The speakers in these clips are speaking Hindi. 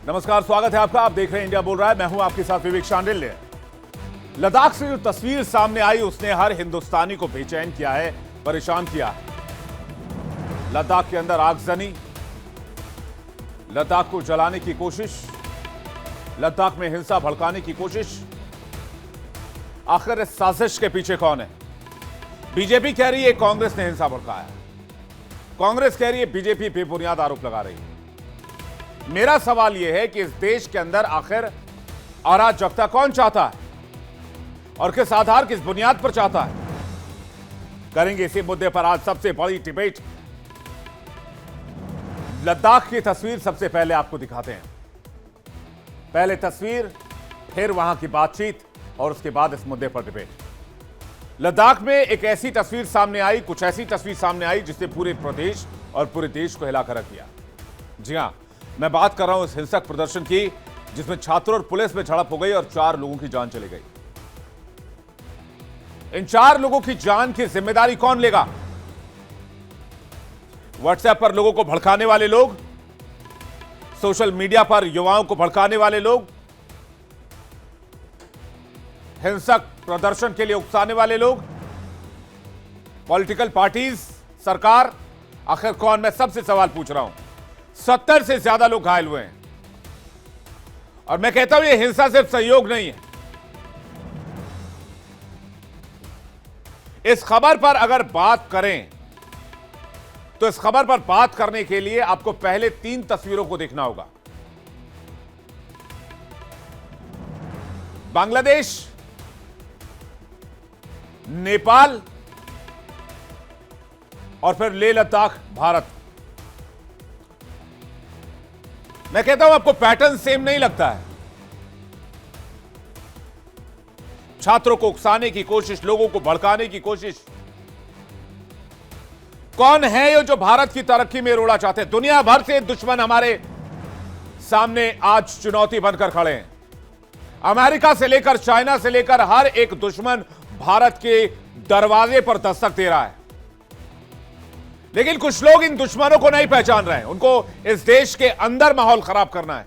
नमस्कार, स्वागत है आपका। आप देख रहे हैं इंडिया बोल रहा है। मैं हूं आपके साथ विवेक शांडिल्य। लद्दाख से जो तस्वीर सामने आई उसने हर हिंदुस्तानी को बेचैन किया है, परेशान किया है। लद्दाख के अंदर आगजनी, लद्दाख को जलाने की कोशिश, लद्दाख में हिंसा भड़काने की कोशिश। आखिर इस साजिश के पीछे कौन है? बीजेपी कह रही है कांग्रेस ने हिंसा भड़काया, कांग्रेस कह रही है बीजेपी बेबुनियाद आरोप लगा रही है। मेरा सवाल यह है कि इस देश के अंदर आखिर अराजकता कौन चाहता है और किस आधार, किस बुनियाद पर चाहता है? करेंगे इसी मुद्दे पर आज सबसे बड़ी डिबेट। लद्दाख की तस्वीर सबसे पहले आपको दिखाते हैं। पहले तस्वीर, फिर वहां की बातचीत और उसके बाद इस मुद्दे पर डिबेट। लद्दाख में एक ऐसी तस्वीर सामने आई, कुछ ऐसी तस्वीर सामने आई जिसने पूरे प्रदेश और पूरे देश को हिलाकर रख दिया। जी हां, मैं बात कर रहा हूं इस हिंसक प्रदर्शन की जिसमें छात्रों और पुलिस में झड़प हो गई और 4 लोगों की जान चली गई। इन 4 लोगों की जान की जिम्मेदारी कौन लेगा? व्हाट्सएप पर लोगों को भड़काने वाले लोग, सोशल मीडिया पर युवाओं को भड़काने वाले लोग, हिंसक प्रदर्शन के लिए उकसाने वाले लोग, पॉलिटिकल पार्टीज, सरकार, आखिर कौन? मैं सबसे सवाल पूछ रहा हूं। 70 से ज्यादा लोग घायल हुए हैं और मैं कहता हूं यह हिंसा सिर्फ सहयोग नहीं है। इस खबर पर अगर बात करें तो इस खबर पर बात करने के लिए आपको पहले 3 तस्वीरों को देखना होगा। बांग्लादेश, नेपाल और फिर लेह लद्दाख, भारत। मैं कहता हूं आपको पैटर्न सेम नहीं लगता है। छात्रों को उकसाने की कोशिश, लोगों को भड़काने की कोशिश। कौन है ये जो भारत की तरक्की में रोड़ा चाहते हैं? दुनिया भर से दुश्मन हमारे सामने आज चुनौती बनकर खड़े हैं। अमेरिका से लेकर चाइना से लेकर हर एक दुश्मन भारत के दरवाजे पर दस्तक दे रहा है। लेकिन कुछ लोग इन दुश्मनों को नहीं पहचान रहे हैं। उनको इस देश के अंदर माहौल खराब करना है।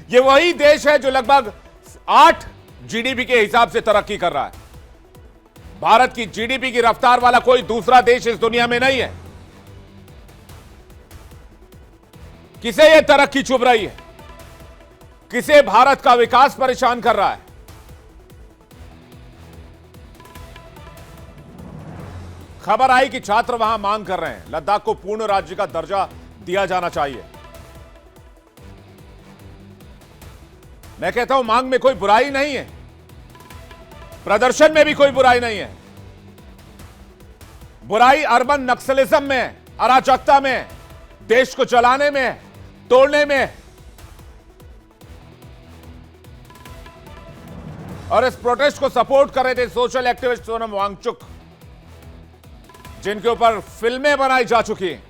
यह वही देश है जो लगभग 8 जीडीपी के हिसाब से तरक्की कर रहा है। भारत की जीडीपी की रफ्तार वाला कोई दूसरा देश इस दुनिया में नहीं है। किसे यह तरक्की चुभ रही है? किसे भारत का विकास परेशान कर रहा है? खबर आई कि छात्र वहां मांग कर रहे हैं लद्दाख को पूर्ण राज्य का दर्जा दिया जाना चाहिए। मैं कहता हूं मांग में कोई बुराई नहीं है, प्रदर्शन में भी कोई बुराई नहीं है। बुराई अर्बन नक्सलिज्म में, अराजकता में, देश को चलाने में, तोड़ने में। और इस प्रोटेस्ट को सपोर्ट कर रहे थे सोशल एक्टिविस्ट सोनम वांगचुक, जिनके ऊपर फिल्में बनाई जा चुकी हैं।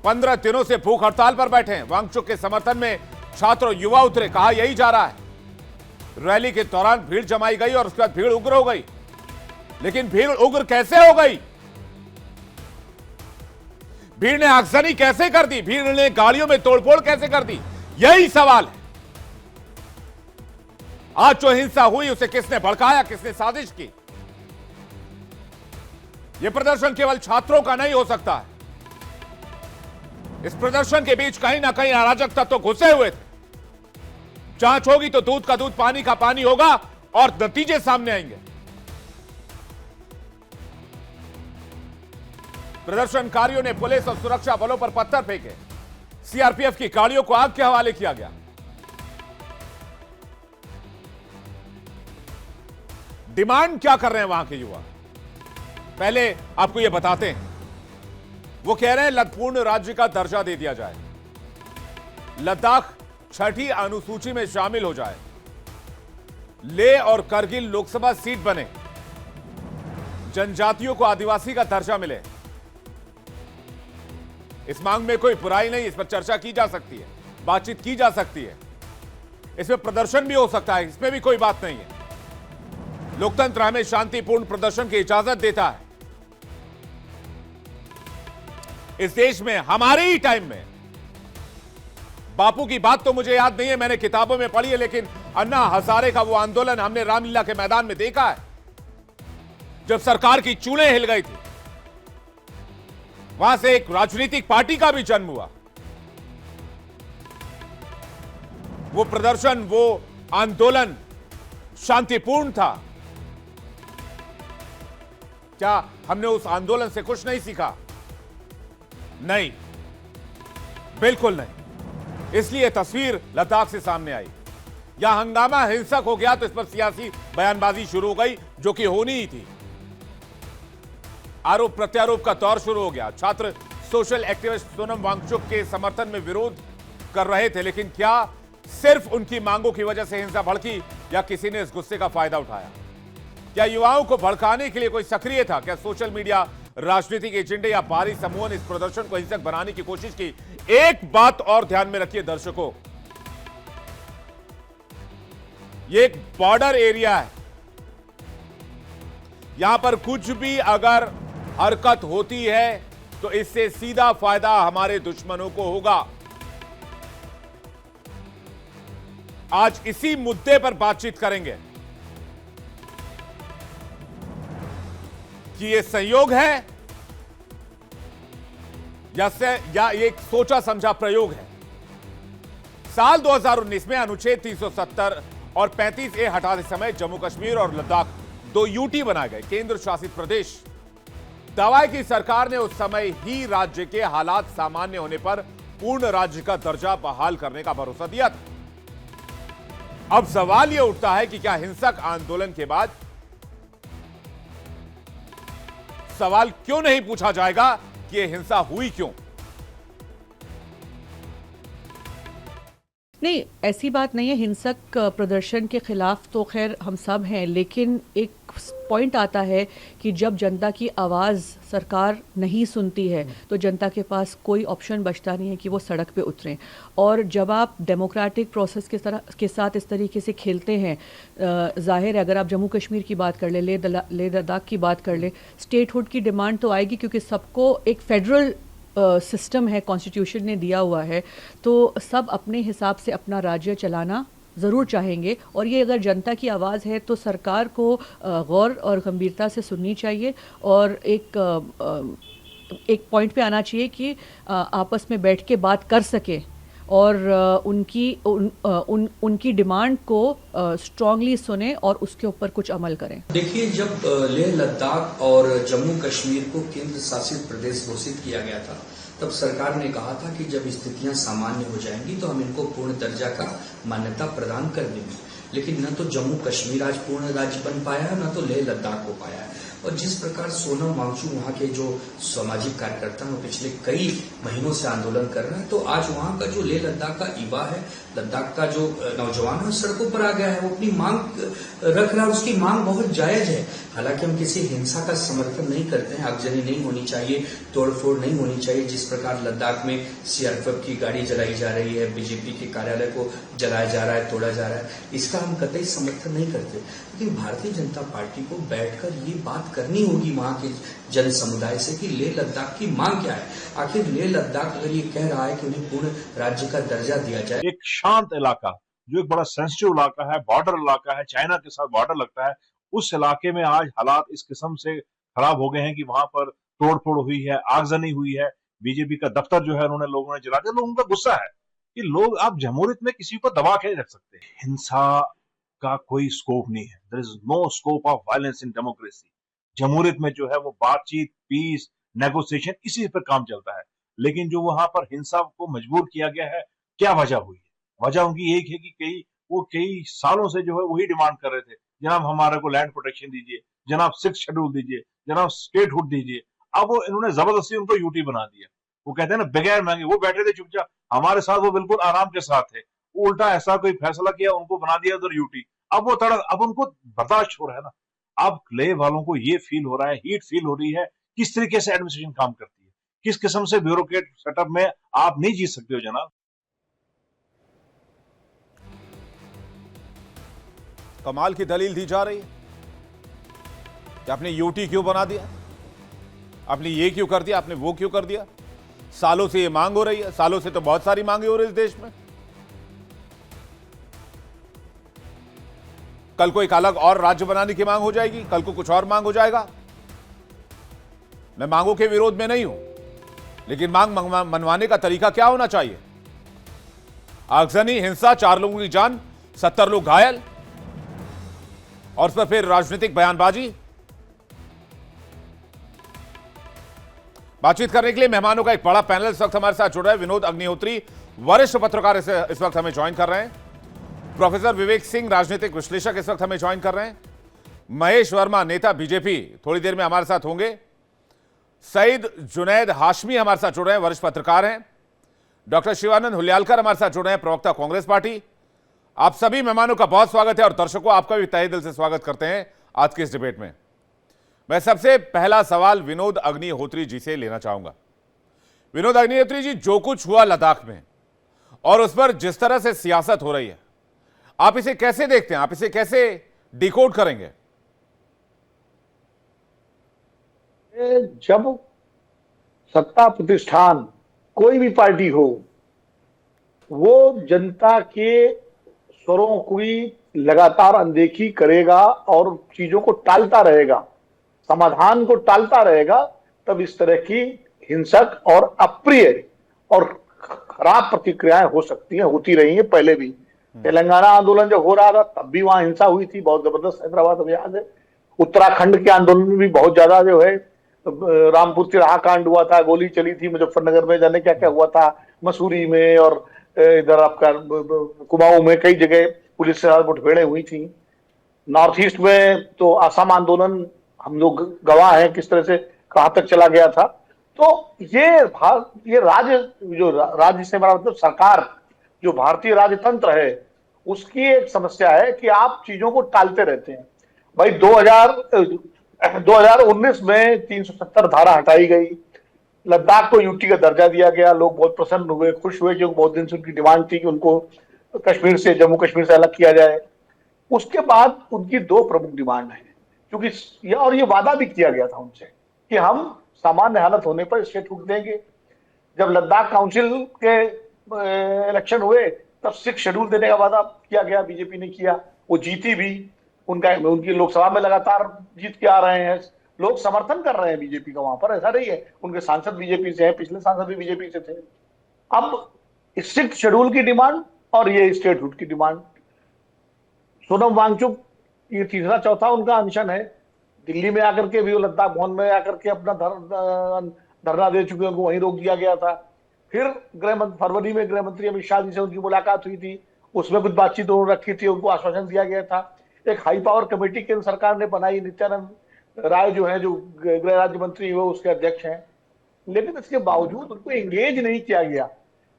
15 दिनों से भूख हड़ताल पर बैठे हैं। वांगचुक के समर्थन में छात्र और युवा उतरे। कहा यही जा रहा है। रैली के दौरान भीड़ जमाई गई और उसके बाद भीड़ उग्र हो गई। लेकिन भीड़ उग्र कैसे हो गई? भीड़ ने आगजनी कैसे कर दी? भीड़ ने गाड़ियों में तोड़फोड़ कैसे कर दी? यही सवाल है। आज जो हिंसा हुई उसे किसने भड़काया, किसने साजिश की? यह प्रदर्शन केवल छात्रों का नहीं हो सकता है। इस प्रदर्शन के बीच कहीं ना कहीं अराजक तत्व घुसे हुए थे। जांच होगी तो दूध का दूध, पानी का पानी होगा और नतीजे सामने आएंगे। प्रदर्शनकारियों ने पुलिस और सुरक्षा बलों पर पत्थर फेंके। सीआरपीएफ की गाड़ियों को आग के हवाले किया गया। डिमांड क्या कर रहे हैं वहां के युवा? पहले आपको यह बताते हैं। वो कह रहे हैं पूर्ण राज्य का दर्जा दे दिया जाए, लद्दाख 6ठी अनुसूची में शामिल हो जाए, लेह और करगिल लोकसभा सीट बने, जनजातियों को आदिवासी का दर्जा मिले। इस मांग में कोई बुराई नहीं, इस पर चर्चा की जा सकती है, बातचीत की जा सकती है, इसमें प्रदर्शन भी हो सकता है, इसमें भी कोई बात नहीं है। लोकतंत्र हमें शांतिपूर्ण प्रदर्शन की इजाजत देता है। इस देश में हमारे ही टाइम में बापू की बात तो मुझे याद नहीं है, मैंने किताबों में पढ़ी है, लेकिन अन्ना हजारे का वो आंदोलन हमने रामलीला के मैदान में देखा है, जब सरकार की चूलें हिल गई थी। वहां से एक राजनीतिक पार्टी का भी जन्म हुआ। वो प्रदर्शन, वो आंदोलन शांतिपूर्ण था। क्या हमने उस आंदोलन से कुछ नहीं सीखा? नहीं, बिल्कुल नहीं। इसलिए तस्वीर लद्दाख से सामने आई। यह हंगामा हिंसक हो गया तो इस पर सियासी बयानबाजी शुरू हो गई, जो कि होनी ही थी। आरोप प्रत्यारोप का दौर शुरू हो गया। छात्र सोशल एक्टिविस्ट सोनम वांगचुक के समर्थन में विरोध कर रहे थे, लेकिन क्या सिर्फ उनकी मांगों की वजह से हिंसा भड़की या किसी ने इस गुस्से का फायदा उठाया? क्या युवाओं को भड़काने के लिए कोई सक्रिय था? क्या सोशल मीडिया, राजनीतिक एजेंडे या बाहरी समूहों ने इस प्रदर्शन को हिंसक बनाने की कोशिश की? एक बात और ध्यान में रखिए दर्शकों, यह एक बॉर्डर एरिया है। यहां पर कुछ भी अगर हरकत होती है तो इससे सीधा फायदा हमारे दुश्मनों को होगा। आज इसी मुद्दे पर बातचीत करेंगे कि यह संयोग है या एक सोचा समझा प्रयोग है। साल 2019 में अनुच्छेद 370 और 35A हटाते समय जम्मू कश्मीर और लद्दाख 2 यूटी बनाए गए, केंद्र शासित प्रदेश। दावा की सरकार ने उस समय ही राज्य के हालात सामान्य होने पर पूर्ण राज्य का दर्जा बहाल करने का भरोसा दिया था। अब सवाल यह उठता है कि क्या हिंसक आंदोलन के बाद सवाल क्यों नहीं पूछा जाएगा कि यह हिंसा हुई क्यों? नहीं, ऐसी बात नहीं है। हिंसक प्रदर्शन के खिलाफ तो खैर हम सब हैं, लेकिन एक पॉइंट आता है कि जब जनता की आवाज़ सरकार नहीं सुनती है तो जनता के पास कोई ऑप्शन बचता नहीं है कि वो सड़क पे उतरें। और जब आप डेमोक्रेटिक प्रोसेस के साथ इस तरीके से खेलते हैं, जाहिर है अगर आप जम्मू कश्मीर की बात कर ले, लेह लद्दाख की बात कर ले, स्टेटहुड की डिमांड तो आएगी, क्योंकि सबको एक फेडरल सिस्टम है, कॉन्स्टिट्यूशन ने दिया हुआ है, तो सब अपने हिसाब से अपना राज्य चलाना ज़रूर चाहेंगे। और ये अगर जनता की आवाज़ है तो सरकार को गौर और गंभीरता से सुननी चाहिए और एक पॉइंट पे आना चाहिए कि आपस में बैठ के बात कर सके और उनकी डिमांड को स्ट्रांगली सुने और उसके ऊपर कुछ अमल करें। देखिए, जब लेह लद्दाख और जम्मू कश्मीर को केंद्र शासित प्रदेश घोषित किया गया था, तब सरकार ने कहा था कि जब स्थितियां सामान्य हो जाएंगी तो हम इनको पूर्ण दर्जा का मान्यता प्रदान कर देंगे। लेकिन न तो जम्मू कश्मीर आज पूर्ण राज्य बन पाया है, न तो लेह लद्दाख हो पाया है। और जिस प्रकार सोनम वांगचुक वहाँ के जो सामाजिक कार्यकर्ता हैं, वो पिछले कई महीनों से आंदोलन कर रहे हैं, तो आज वहाँ का जो लेह लद्दाख का युवा है, लद्दाख का जो नौजवान है, सड़कों पर आ गया है, वो अपनी मांग रख रहा है। उसकी मांग बहुत जायज है। हालांकि हम किसी हिंसा का समर्थन नहीं करते हैं, आगजनी नहीं होनी चाहिए, तोड़फोड़ नहीं होनी चाहिए। जिस प्रकार लद्दाख में सीआरपीएफ की गाड़ी जलाई जा रही है, बीजेपी के कार्यालय को जलाया जा रहा है, तोड़ा जा रहा है, इसका हम कतई समर्थन नहीं करते। लेकिन भारतीय जनता पार्टी को बैठकर ये बात करनी होगी वहां के जन समुदाय से कि लेह लद्दाख की मांग क्या है। आखिर लेह लद्दाख अगर ये कह रहा है कि उन्हें पूर्ण राज्य का दर्जा दिया जाए। एक शांत इलाका, जो एक बड़ा सेंसिटिव इलाका है, बॉर्डर इलाका है, चाइना के साथ बॉर्डर लगता है, उस इलाके में आज हालात इस किस्म से खराब हो गए हैं कि वहां पर तोड़फोड़ हुई है, आगजनी हुई है, बीजेपी का दफ्तर जो है उन्होंने लोगों ने जला दिया। लोगों का गुस्सा है कि लोग, आप जमहूरियत में किसी को दबा के नहीं रख सकते। हिंसा का कोई स्कोप नहीं है। There is no scope of violence in democracy. जमहूरियत में जो है वो बातचीत, पीस, नेगोशिएशन, इसी पर काम चलता है। लेकिन जो वहां पर हिंसा को मजबूर किया गया है, क्या वजह हुई है? वजह उनकी एक है कि कई सालों से जो है वही डिमांड कर रहे थे, जनाब हमारे को लैंड प्रोटेक्शन दीजिए, जनाब 6 शेड्यूल दीजिए, जनाब स्टेटहुड दीजिए। अब वो इन्होंने जबरदस्ती उनको यूटी बना दिया। वो कहते हैं ना, बगैर मांगे वो बैठे थे चुपचाप, हमारे साथ वो बिल्कुल आराम के साथ थे। उल्टा ऐसा कोई फैसला किया, उनको बना दिया उधर यूटी। अब उनको बर्दाश्त हो रहा है ना। अब लेह वालों को ये फील हो रहा है, हीट फील हो रही है, किस तरीके से एडमिनिस्ट्रेशन काम करती है, किस किस्म से ब्यूरोक्रेट सेटअप में आप नहीं जीत सकते हो जनाब। कमाल की दलील दी जा रही है कि आपने यूटी क्यों बना दिया, आपने ये क्यों कर दिया, आपने वो क्यों कर दिया। सालों से ये मांग हो रही है, सालों से तो बहुत सारी मांगे हो रही है इस देश में। कल को एक अलग और राज्य बनाने की मांग हो जाएगी, कल को कुछ और मांग हो जाएगा। मैं मांगों के विरोध में नहीं हूं, लेकिन मांग मनवाने का तरीका क्या होना चाहिए? आगजनी, हिंसा, 4 लोगों की जान, 70 लोग घायल, और उस पर फिर राजनीतिक बयानबाजी। बातचीत करने के लिए मेहमानों का एक बड़ा पैनल इस वक्त हमारे साथ जुड़ रहा है। विनोद अग्निहोत्री वरिष्ठ पत्रकार इस वक्त हमें ज्वाइन कर रहे हैं। प्रोफेसर विवेक सिंह राजनीतिक विश्लेषक इस वक्त हमें ज्वाइन कर रहे हैं। महेश वर्मा नेता बीजेपी थोड़ी देर में हमारे साथ होंगे। सईद जुनैद हाशमी हमारे साथ जुड़ रहे हैं, वरिष्ठ पत्रकार हैं। डॉक्टर शिवानंद हुलियालकर हमारे साथ जुड़ रहे हैं, प्रवक्ता कांग्रेस पार्टी। आप सभी मेहमानों का बहुत स्वागत है और दर्शकों आपका भी तहे दिल से स्वागत करते हैं आज के इस डिबेट में। मैं सबसे पहला सवाल विनोद अग्निहोत्री जी से लेना चाहूंगा। विनोद अग्निहोत्री जी, जो कुछ हुआ लद्दाख में और उस पर जिस तरह से सियासत हो रही है, आप इसे कैसे देखते हैं? आप इसे कैसे डिकोड करेंगे? जब सत्ता प्रतिष्ठान कोई भी पार्टी हो, वो जनता के स्वरों की लगातार अनदेखी करेगा और चीजों को टालता रहेगा, समाधान को टालता रहेगा, तब इस तरह की हिंसक और अप्रिय और खराब प्रतिक्रियाएं हो सकती हैं, होती रही हैं पहले भी। तेलंगाना आंदोलन जब हो रहा था तब भी वहां हिंसा हुई थी, बहुत जबरदस्त। हैदराबाद में याद है। उत्तराखंड के आंदोलन में भी बहुत ज्यादा जो है, रामपुर तिराहा कांड हुआ था, गोली चली थी मुजफ्फरनगर में, जाने क्या क्या हुआ था, मसूरी में और इधर आपका कुमाऊं में कई जगह पुलिस से मुठभेड़ें हुई थी। नॉर्थ ईस्ट में तो असम आंदोलन हम लोग गवाह हैं किस तरह से कहां तक चला गया था। तो ये राज्य, जो राज्य से हमारा मतलब सरकार, जो भारतीय राजतंत्र है, उसकी एक समस्या है कि आप चीजों को टालते रहते हैं। भाई 2019 में 370 धारा हटाई गई, लद्दाख को यूटी का दर्जा दिया गया, लोग बहुत प्रसन्न हुए, खुश हुए, क्योंकि बहुत दिन से उनकी डिमांड थी कि उनको कश्मीर से, जम्मू कश्मीर से अलग किया जाए। उसके बाद उनकी 2 प्रमुख डिमांड है, क्योंकि ये वादा भी किया गया था उनसे कि हम सामान्य हालत होने पर स्टेटहुड देंगे। जब लद्दाख काउंसिल के इलेक्शन हुए तब 6 शेड्यूल देने का वादा किया गया, बीजेपी ने किया, वो जीती भी। उनकी लोकसभा में लगातार जीत के आ रहे हैं, लोग समर्थन कर रहे हैं बीजेपी का वहां पर, ऐसा नहीं है। उनके सांसद बीजेपी से हैं, पिछले सांसद भी बीजेपी से थे। अब 6 शेड्यूल की डिमांड और ये स्टेटहुड की डिमांड। सोनम वांगचुक ये तीसरा चौथा उनका अनशन है। दिल्ली में आकर के भी, वो लद्दाख भवन में आकर के अपना धरना दे चुके, उनको वहीं रोक दिया गया था। फिर फरवरी में गृह मंत्री अमित शाह जी से उनकी मुलाकात हुई थी, उसमें कुछ बातचीत उन्होंने रखी थी, उनको आश्वासन दिया गया था। एक हाई पावर कमेटी केंद्र सरकार ने बनाई, नित्यानंद राय जो है, जो गृह राज्य मंत्री वो उसके अध्यक्ष हैं, लेकिन इसके बावजूद उनको एंगेज नहीं किया गया।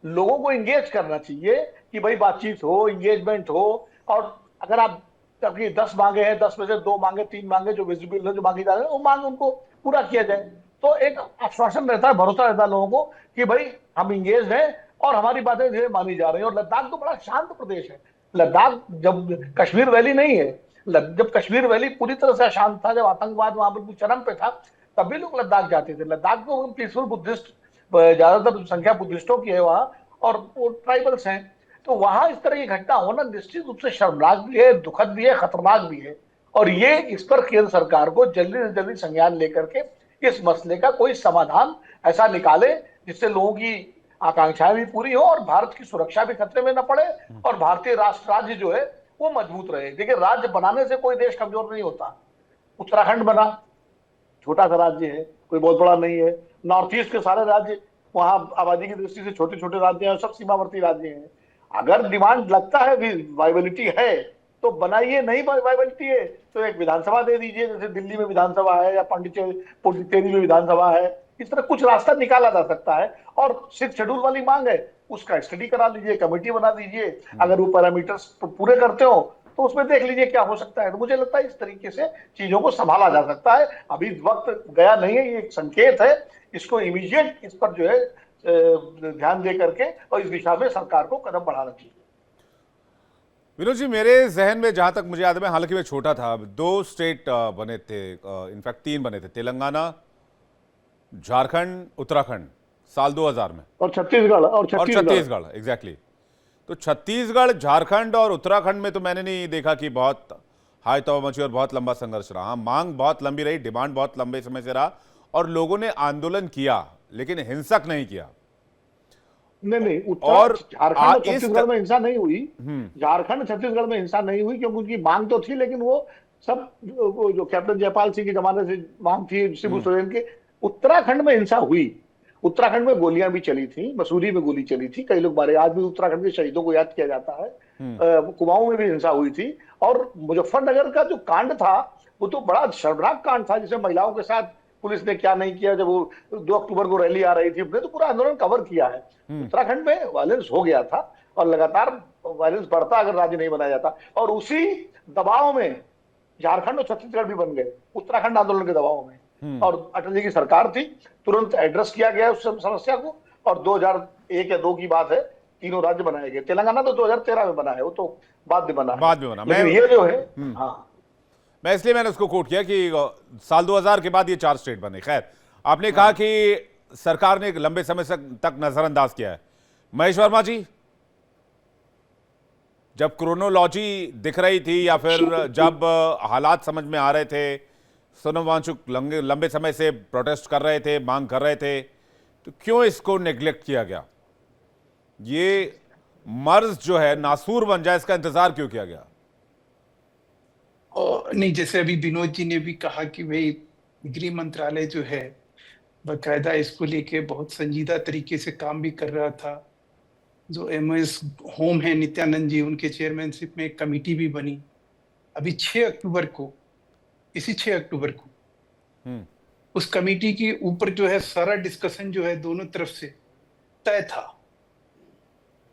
लोगों को एंगेज करना चाहिए कि भाई बातचीत हो, एंगेजमेंट हो, और अगर आप 10 मांगे हैं, 10 में से 2 मांगे, 3 मांगे जो विजिबल जो मांगी जा रही है, वो मांग उनको पूरा किया जाए, तो एक आश्वासन रहता है, भरोसा रहता है लोगों को कि भाई हम इंगेज हैं और हमारी बातें जो मानी जा रही है। और लद्दाख तो बड़ा शांत प्रदेश है। लद्दाख जब कश्मीर वैली नहीं है, जब कश्मीर वैली पूरी तरह से अशांत था, जब आतंकवाद वहां पर चरम पे था, तब भी लोग लद्दाख जाते थे। लद्दाख को पीसफुल बुद्धिस्ट, ज्यादातर संख्या बुद्धिस्टों की है वहां, और वो ट्राइबल्स हैं। तो वहां इस तरह की घटना होना निश्चित रूप से शर्मनाक भी है, दुखद भी है, खतरनाक भी है। और ये इस पर केंद्र सरकार को जल्दी से जल्दी संज्ञान लेकर के इस मसले का कोई समाधान ऐसा निकाले जिससे लोगों की आकांक्षाएं भी पूरी हो और भारत की सुरक्षा भी खतरे में न पड़े और भारतीय राष्ट्र राज्य जो है वो मजबूत रहे। देखिए, राज्य बनाने से कोई देश कमजोर नहीं होता। उत्तराखंड बना, छोटा सा राज्य है, कोई बहुत बड़ा नहीं है। नॉर्थ ईस्ट के सारे राज्य वहां आबादी की दृष्टि से छोटे छोटे राज्य हैं, सब सीमावर्ती राज्य हैं। अगर डिमांड लगता है, वाइबिलिटी है, तो बनाइए। नहीं वाइबिलिटी है तो एक विधानसभा दे दीजिए, जैसे दिल्ली में विधानसभा है या पुडुचेरी में विधानसभा है। इस तरह कुछ रास्ता निकाला जा सकता है। और 6 शेड्यूल वाली मांग है, उसका स्टडी करा लीजिए, कमेटी बना दीजिए। अगर वो पैरामीटर्स पूरे करते हो तो उसमें देख लीजिए क्या हो सकता है। तो मुझे लगता है इस तरीके से चीजों को संभाला जा सकता है। अभी वक्त गया नहीं है, ये एक संकेत है। इसको इमीडिएट इस पर जो है ध्यान दे करके और इस दिशा में सरकार को कदम बढ़ाना चाहिए। विनोद जी, मेरे जहन में जहां तक मुझे याद है, हालांकि मैं छोटा था, 2 स्टेट बने थे, इनफैक्ट 3 बने थे, तेलंगाना, झारखंड, उत्तराखंड, साल 2000 में, और छत्तीसगढ़ एग्जैक्टली। तो छत्तीसगढ़, झारखंड और उत्तराखंड में तो मैंने नहीं देखा कि बहुत हाई तौबा मची और बहुत लंबा संघर्ष रहा। मांग बहुत लंबी रही, डिमांड बहुत लंबे समय से रहा और लोगों ने आंदोलन किया लेकिन हिंसक नहीं किया। नहीं और झारखंड और छत्तीसगढ़ में हिंसा नहीं हुई। हम्म। झारखंड छत्तीसगढ़ में हिंसा नहीं हुई क्योंकि उनकी मांग तो थी, लेकिन वो सब जो कैप्टन जयपाल सिंह के जमाने से मांग थी, शिबू सोरेन के। उत्तराखंड में हिंसा हुई, उत्तराखंड में गोलियां भी चली थी, मसूरी में गोली चली थी, कई लोग मारे। आज भी उत्तराखंड के शहीदों को याद किया जाता है। कुमाऊं में भी हिंसा हुई थी। और मुजफ्फरनगर का जो कांड था वो तो बड़ा शर्मनाक कांड था, जिसमें महिलाओं के साथ पुलिस ने क्या नहीं किया। जब वो 2 अक्टूबर को रैली आ रही थी, हमने तो पूरा आंदोलन कवर किया है। उत्तराखंड में वायलेंस हो गया था और लगातार वायलेंस बढ़ता अगर राज्य नहीं बनाया जाता। और उसी दबाव में झारखंड और छत्तीसगढ़ भी बन गए, उत्तराखंड आंदोलन के दबाव में। और अटल जी की सरकार थी, तुरंत एड्रेस किया गया उस समस्या को। और 2001 या 2 की बात है, तीनों राज्य बनाए गए। तेलंगाना तो 2013 में बना है, वो तो बाद में बना है। लेकिन ये जो है, हाँ, मैंने उसको कोट किया कि साल 2000 के बाद ये 4 स्टेट बने। खैर, आपने कहा कि सरकार ने एक लंबे समय तक नजरअंदाज किया है। महेश वर्मा जी, जब क्रोनोलॉजी दिख रही थी या फिर जब हालात समझ में आ रहे थे, सोनम वांगचुक लंबे समय से प्रोटेस्ट कर रहे थे, मांग कर रहे थे, तो क्यों इसको नेग्लेक्ट किया गया? ये मर्ज जो है नासूर बन जाए, इसका इंतजार क्यों किया गया? नहीं, जैसे अभी विनोद जी ने भी कहा कि भाई गृह मंत्रालय जो है बाकायदा इसको लेके बहुत संजीदा तरीके से काम भी कर रहा था। जो एमओएस होम है नित्यानंद जी, उनके चेयरमैनशिप में एक कमेटी भी बनी। अभी 6 अक्टूबर को, इसी 6 अक्टूबर को उस कमेटी के ऊपर जो है सारा डिस्कशन जो है दोनों तरफ से तय था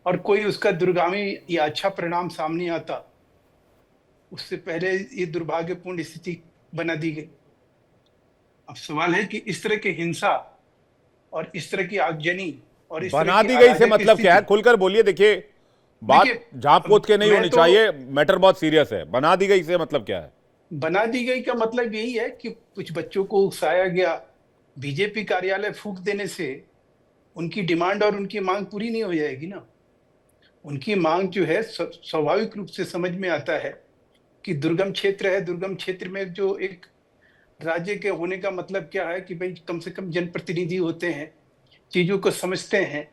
और कोई उसका दुर्गामी या अच्छा परिणाम सामने आता उससे पहले ये दुर्भाग्यपूर्ण स्थिति बना दी गई। अब सवाल है कि इस तरह की हिंसा और इस तरह की आगजनी और इस बना दी गई से मतलब क्या है? खुलकर बोलिए। देखिए, बात झाँप पोत के नहीं होनी चाहिए, मैटर बहुत सीरियस है। बना दी गई से मतलब क्या है? बना दी गई का मतलब यही है कि कुछ बच्चों को उकसाया गया। बीजेपी कार्यालय फूंक देने से उनकी डिमांड और उनकी मांग पूरी नहीं हो जाएगी ना। उनकी मांग जो है स्वाभाविक रूप से समझ में आता है कि दुर्गम क्षेत्र है। दुर्गम क्षेत्र में जो एक राज्य के होने का मतलब क्या है कि भाई कम से कम जनप्रतिनिधि होते हैं, चीजों को समझते हैं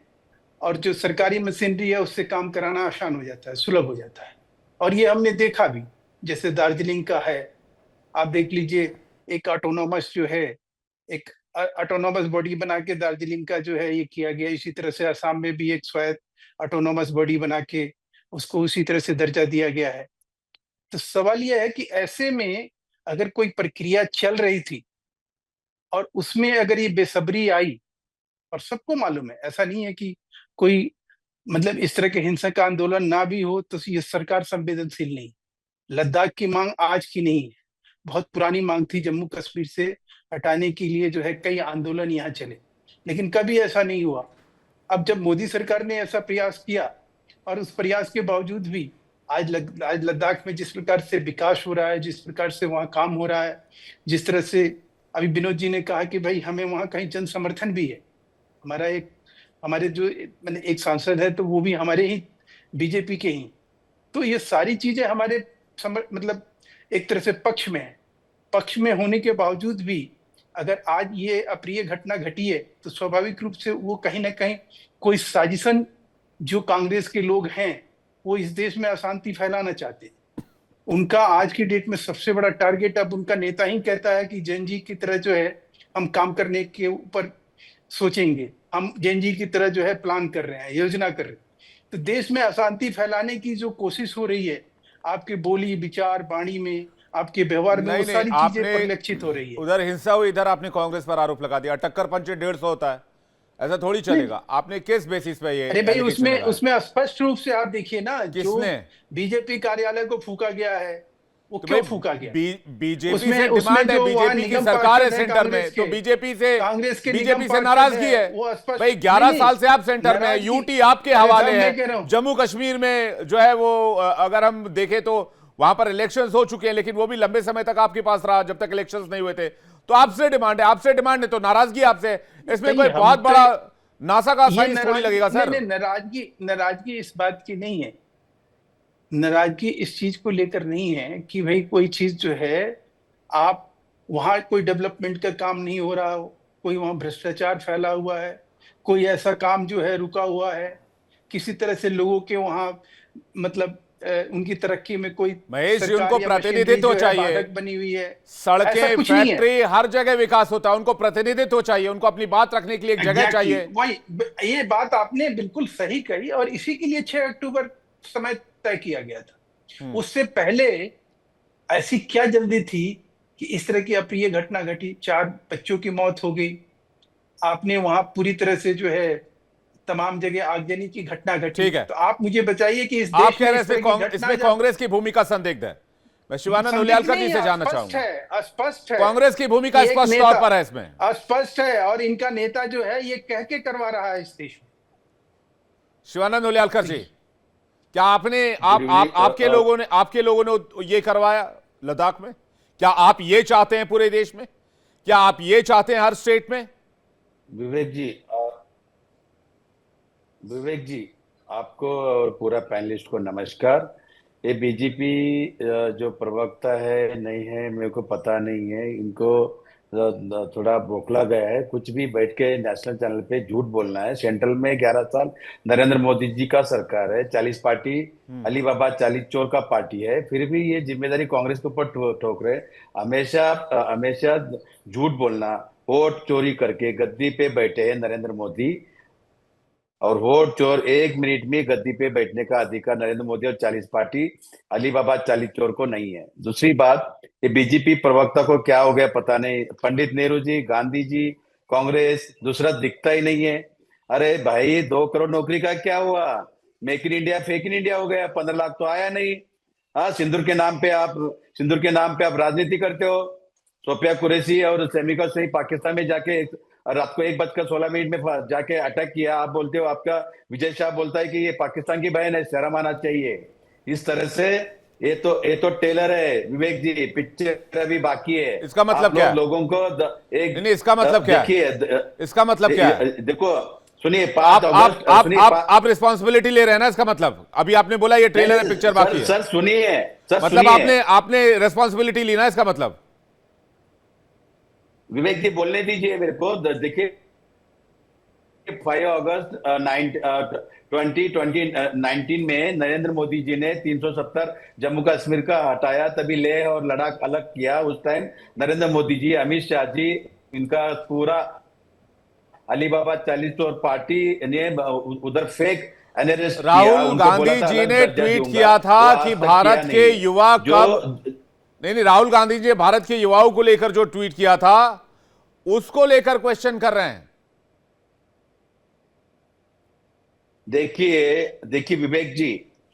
और जो सरकारी मशीनरी है उससे काम कराना आसान हो जाता है, सुलभ हो जाता है। और ये हमने देखा भी, जैसे दार्जिलिंग का है, आप देख लीजिए, एक ऑटोनोमस जो है, एक ऑटोनोमस बॉडी बना के दार्जिलिंग का जो है ये किया गया। इसी तरह से असम में भी एक स्वायत्त ऑटोनोमस बॉडी बना के उसको उसी तरह से दर्जा दिया गया है। तो सवाल यह है कि ऐसे में अगर कोई प्रक्रिया चल रही थी और उसमें अगर ये बेसब्री आई, और सबको मालूम है, ऐसा नहीं है कि कोई मतलब इस तरह के हिंसक आंदोलन ना भी हो तो ये सरकार संवेदनशील नहीं। लद्दाख की मांग आज की नहीं है, बहुत पुरानी मांग थी। जम्मू कश्मीर से हटाने के लिए जो है कई आंदोलन यहाँ चले, लेकिन कभी ऐसा नहीं हुआ। अब जब मोदी सरकार ने ऐसा प्रयास किया और उस प्रयास के बावजूद भी आज लद्दाख में जिस प्रकार से विकास हो रहा है, जिस प्रकार से वहाँ काम हो रहा है, जिस तरह से अभी विनोद जी ने कहा कि भाई हमें वहाँ कहीं जन समर्थन भी है। हमारे जो मैंने एक सांसद है तो वो भी हमारे ही बीजेपी के ही। तो ये सारी चीजें हमारे मतलब एक तरह से पक्ष में है। पक्ष में होने के बावजूद भी अगर आज ये अप्रिय घटना घटी है तो स्वाभाविक रूप से वो कहीं ना कहीं कोई साजिशन, जो कांग्रेस के लोग हैं वो इस देश में अशांति फैलाना चाहते हैं। उनका आज की डेट में सबसे बड़ा टारगेट, अब उनका नेता ही कहता है कि जैन जी की तरह जो है हम काम करने के ऊपर सोचेंगे, हम जैन जी की तरह जो है प्लान कर रहे हैं, योजना कर रहे हैं। तो देश में अशांति फैलाने की जो कोशिश हो रही है, आपके बोली विचार वाणी में, आपके व्यवहार में, वो सारी चीजें परिलक्षित हो रही है। उधर हिंसा हुई, इधर आपने कांग्रेस पर आरोप लगा दिया। टक्कर पंचे 150 होता है, ऐसा थोड़ी चलेगा। आपने किस बेसिस पे ये? अरे भाई, उसमें स्पष्ट रूप से आप देखिए ना, किसने बीजेपी कार्यालय को फूका गया है, वो तो क्यों फूका गया? बीजेपी से डिमांड है, बीजेपी की सरकार है सेंटर में, तो बीजेपी से नाराजगी है। भाई 11 साल से आप सेंटर में, यूटी आपके हवाले है। जम्मू कश्मीर में जो है वो अगर हम देखें तो वहां पर इलेक्शंस हो चुके हैं, लेकिन वो भी लंबे समय तक आपके पास रहा जब तक इलेक्शंस नहीं हुए थे। तो आपसे डिमांड है तो नाराजगी आपसे, इसमें कोई बहुत बड़ा नासा का साइंस थोड़ी लगेगा सर। नाराजगी इस बात की नहीं है नाराजगी इस चीज को लेकर नहीं है कि भाई कोई चीज जो है, आप वहां कोई डेवलपमेंट का काम नहीं हो रहा हो, कोई वहां भ्रष्टाचार फैला हुआ है, कोई ऐसा काम जो है रुका हुआ है, किसी तरह से लोगों के वहां मतलब उनकी तरक्की में कोई महेश जी, सरकार उनको या प्रतिनिधित्व मशीनरी जो है चाहिए। बाधक बनी हुई है। ऐसा सड़कें, कुछ नहीं है। फैक्ट्री, हर जगह विकास होता है, उनको प्रतिनिधित्व चाहिए, उनको अपनी बात रखने के लिए एक जगह Exactly, चाहिए। वही ये बात आपने बिल्कुल सही कही, और इसी के लिए 6 अक्टूबर समय तय किया गया था। उससे पहले ऐसी क्या जल्दी थी कि इस तरह की अप्रिय घटना घटी, 4 बच्चों की मौत हो गई, आपने वहां पूरी तरह से जो है तमाम जगह आगजनी की घटना घटी। ठीक है। तो आप मुझे बताइए कि इस आप देश कह में रहे इस तरह की हैं घटना इसमें जब- कांग्रेस की भूमिका संदिग्ध है। मैं शिवानंद संदिग्ध उलियालकर जी नहीं से है, जानना स्पष्ट चाहूंगा। है, स्पष्ट है। कांग्रेस की भूमिका एक स्पष्ट नेता- तौर पर है इसमें। स्पष्ट है, और इनका नेता जो है ये कह के करवा रहा है इस देश में। शिवानंद उलियालकर जी, क्या आपके लोगों ने ये करवाया लद्दाख में? क्या आप ये चाहते हैं पूरे देश में? क्या आप ये चाहते हैं हर स्टेट में? विवेक जी, आपको और पूरा पैनलिस्ट को नमस्कार। ये बीजेपी जो प्रवक्ता है नहीं है मेरे को पता नहीं है, इनको थोड़ा बौखला गया है। कुछ भी बैठ के नेशनल चैनल पे झूठ बोलना है। सेंट्रल में 11 साल नरेंद्र मोदी जी का सरकार है, 40 पार्टी अली बाबा 40 चोर का पार्टी है, फिर भी ये जिम्मेदारी कांग्रेस के ऊपर ठोक रहे। हमेशा हमेशा झूठ बोलना, वोट चोरी करके गद्दी पे बैठे हैं नरेंद्र मोदी, और वोट चोर 1 मिनट में गद्दी पे बैठने का अधिकार नरेंद्र मोदी और 40 पार्टी अली बाबा 40 चोर को नहीं है। दूसरी बात, ये बीजेपी प्रवक्ता को क्या हो गया पता नहीं, पंडित नेहरू जी, गांधी जी, कांग्रेस दूसरा दिखता ही नहीं है। अरे भाई 2 करोड़ नौकरी का क्या हुआ? Make in India fake in India हो गया, 15 लाख तो आया नहीं। हाँ, सिंदूर के नाम पे आप राजनीति करते हो। सोफिया कुरैशी और सेमिका सही पाकिस्तान में जाके रात को 1:16 में जाके अटैक किया। आप बोलते हो, आपका विजय शाह बोलता है कि ये पाकिस्तान की बहन है, शर्म आना चाहिए। इस तरह से ये तो टेलर है विवेक जी, पिक्चर अभी बाकी है। इसका मतलब क्या है? लोगों को नहीं, इसका मतलब क्या है? देखिए, इसका मतलब क्या है? देखो सुनिए, आप रिस्पॉन्सिबिलिटी ले रहे हैं ना, इसका मतलब? अभी आपने बोला ये ट्रेलर है, पिक्चर बाकी है। सर सुनिए, मतलब आपने रिस्पॉन्सिबिलिटी ली ना इसका मतलब? विवेक जी बोलने दीजिए मेरे को। देखिए 5 अगस्त 2019 में नरेंद्र मोदी जी ने 370 जम्मू कश्मीर का हटाया, तभी लेह और लद्दाख अलग किया। उस टाइम नरेंद्र मोदी जी, अमित शाह जी, इनका पूरा अली बाबा 40 चोर पार्टी ने उधर फेक एनालिस्ट किया। राहुल गांधी जी ने ट्वीट किया था कि भारत के युवा कब नहीं, राहुल गांधी जी ने भारत के युवाओं को लेकर जो ट्वीट किया था उसको लेकर क्वेश्चन कर रहे हैं। देखिए विवेक जी,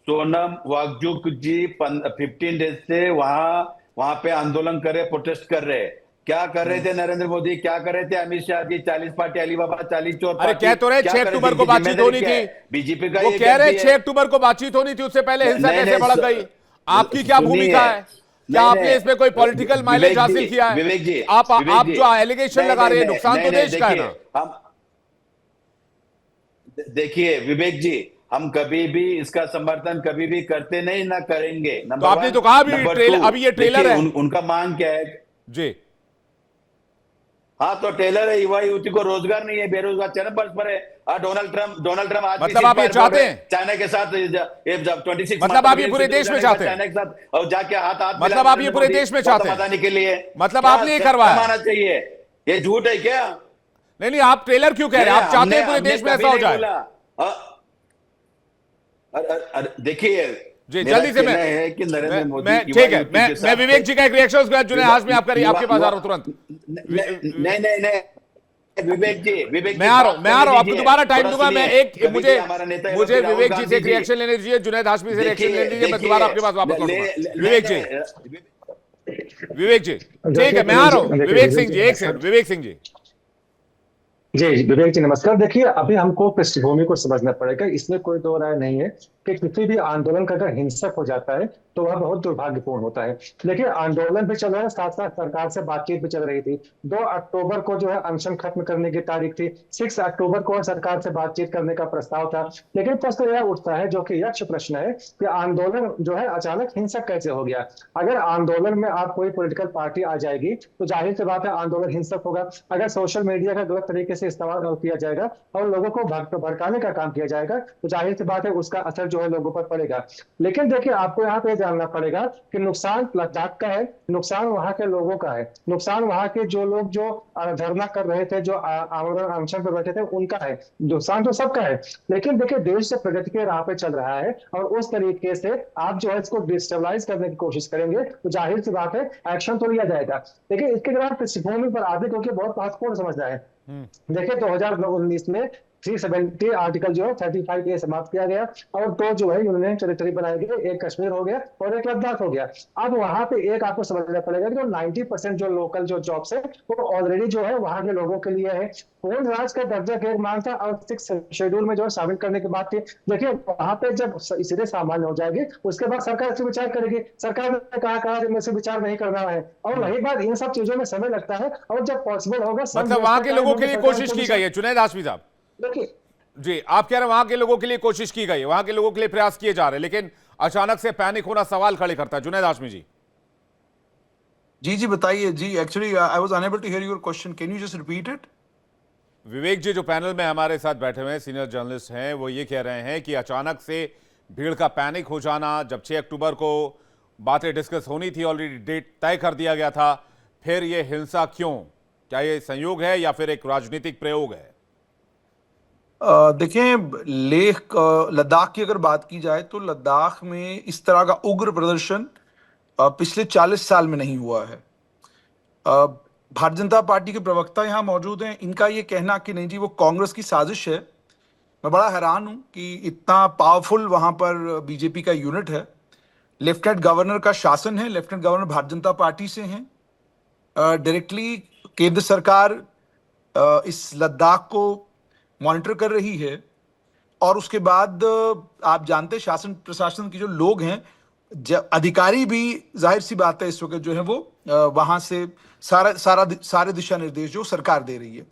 सोनम वांगचुक जी 15 डेज से वहां पे आंदोलन कर रहे, प्रोटेस्ट कर रहे। क्या कर रहे थे नरेंद्र मोदी, क्या कर रहे थे अमित शाह जी? 40 पार्टी अली बाबा 40 चोर अरे कह तो रहे 6 अक्टूबर को बातचीत होनी थी। बीजेपी का वो कह रहे 6 अक्टूबर को बातचीत होनी थी, उससे पहले हिंसा कैसे भड़क गई? आपकी क्या भूमिका है? क्या आपने इसमें कोई पॉलिटिकल माइलेज हासिल किया है? विवेक जी, आप जो एलिगेशन लगा रहे हैं, नुकसान तो देश का है ना। देखिए विवेक जी, हम कभी भी इसका समर्थन कभी भी करते नहीं, ना करेंगे। तो आपने तो कहा अभी ये ट्रेलर है। उनका मांग क्या है जी? हाँ, तो टेलर है, युवा युवती को रोजगार नहीं है, बेरोजगार चरम पर है। डोनाल्ड ट्रम्प आज मतलब आप ये चाहते हैं चाइना के साथ 26, मतलब आप ये पूरे देश में चाहते हैं? चाइना के साथ और जाके हाथ मतलब आप ये पूरे देश में चाहते हैं बताने के लिए? मतलब आपने ये करवाया? मानना चाहिए, ये झूठ है क्या? नहीं, आप ट्रेलर क्यों कह रहे हैं? आप चाहते हैं पूरे देश में ऐसा हो जाए? देखिए जी, जल्दी से है कि नरेंद्र मोदी, ठीक है, मैं विवेक जी का एक रिएक्शन उसके बाद जुनैद हाशमी आपके पास आ रहा हूं तुरंत। नहीं विवेक जी मैं आ रहा हूं आपको दोबारा टाइम दूंगा। मैं मुझे विवेक जी से एक रिएक्शन लेने दीजिए, जुनैद हाशमी से रिएक्शन लेने दीजिए, मैं दोबारा आपके पास वापस लौटूंगा। विवेक जी ठीक है, मैं आ रहा हूं। विवेक सिंह जी, एक सेकंड। विवेक सिंह जी विवेक जी नमस्कार। देखिए, अभी हमको पृष्ठभूमि को समझना पड़ेगा। इसमें कोई दो राय नहीं है कि किसी भी आंदोलन का अगर हिंसक हो जाता है तो वह बहुत दुर्भाग्यपूर्ण होता है। लेकिन आंदोलन भी चल रहा है, साथ साथ सरकार से बातचीत भी चल रही थी। 2 अक्टूबर को जो है अनशन खत्म करने की तारीख थी, 6 अक्टूबर को सरकार से बातचीत करने का प्रस्ताव था। लेकिन प्रश्न यह उठता है, जो कि यक्ष प्रश्न है, कि आंदोलन जो है अचानक हिंसक कैसे हो गया। अगर आंदोलन में आप कोई पॉलिटिकल पार्टी आ जाएगी तो जाहिर सी बात है आंदोलन हिंसक होगा। अगर सोशल मीडिया का गलत तरीके से इस्तेमाल किया जाएगा और लोगों को भड़काने का काम किया जाएगा तो जाहिर सी बात है उसका असर जो है लोगों पर पड़ेगा। लेकिन देखिए, आपको यहाँ पे जानना पड़ेगा कि नुकसान लद्दाख का है, नुकसान वहां के लोगों का है, नुकसान वहां के जो लोग जो धरना कर रहे थे, जो आमरण अनशन पर बैठे थे उनका है, नुकसान तो सबका है। लेकिन देखिए, देश से प्रगति के राह पे चल रहा है और उस तरीके से आप जो है इसको डिस्टेबलाइज करने की कोशिश करेंगे तो जाहिर सी बात है एक्शन तो लिया जाएगा। लेकिन इसके जरा पृष्ठभूमि पर आते, क्योंकि बहुत महत्वपूर्ण समझना है। देखिए, 2019 में 370 आर्टिकल जो है 35A समाप्त किया गया और 2 जो है यूनियन टेरिटरी बनाए गए, एक कश्मीर हो गया और एक लद्दाख हो गया। अब वहां पे एक आपको समझना पड़ेगा कि जो 90% जो लोकल जो जॉब्स है वो ऑलरेडी जो है वहां के लोगों के लिए है। पूर्ण राज्य का दर्जा की एक मांग था और 6 शेड्यूल में जो है शामिल करने की बात थी। देखिए, वहां पे जब स्थिति सामान्य हो जाएगी उसके बाद सरकार इस विचार करेगी। सरकार ने कहा कि मुझे विचार नहीं करना है, और वही बात, इन सब चीजों में समय लगता है और जब पॉसिबल होगा मतलब वहां के लोगों के लिए कोशिश की गई है जुनैद हाशमी साहब। देखिए जी, आप कह रहे हैं वहां के लोगों के लिए कोशिश की गई है, वहां के लोगों के लिए प्रयास किए जा रहे हैं, लेकिन अचानक से पैनिक होना सवाल खड़े करता है। जुनैद हाशमी जी। जी बताइए जी। Actually I was unable to hear your question, can you just repeat it? Vivek ji जो पैनल में हमारे साथ बैठे हुए हैं, सीनियर जर्नलिस्ट हैं, वो ये कह रहे हैं कि अचानक से भीड़ का पैनिक हो जाना, जब 6 अक्टूबर को बातें डिस्कस होनी थी, ऑलरेडी डेट तय कर दिया गया था, फिर ये हिंसा क्यों? क्या ये संयोग है या फिर एक राजनीतिक प्रयोग है? देखें, लेह लद्दाख की अगर बात की जाए तो लद्दाख में इस तरह का उग्र प्रदर्शन पिछले 40 साल में नहीं हुआ है। भारतीय जनता पार्टी के प्रवक्ता यहाँ मौजूद हैं, इनका ये कहना कि नहीं जी वो कांग्रेस की साजिश है, मैं बड़ा हैरान हूँ कि इतना पावरफुल वहाँ पर बीजेपी का यूनिट है। लेफ्टिनेंट गवर्नर का शासन है, lieutenant governor Bharatiya Janata party से हैं, डायरेक्टली केंद्र सरकार इस लद्दाख को मॉनिटर कर रही है। और उसके बाद आप जानते शासन प्रशासन के जो लोग हैं, अधिकारी भी जाहिर सी बात है इस वक्त जो है वो वहां से सारे दिशा निर्देश जो सरकार दे रही है।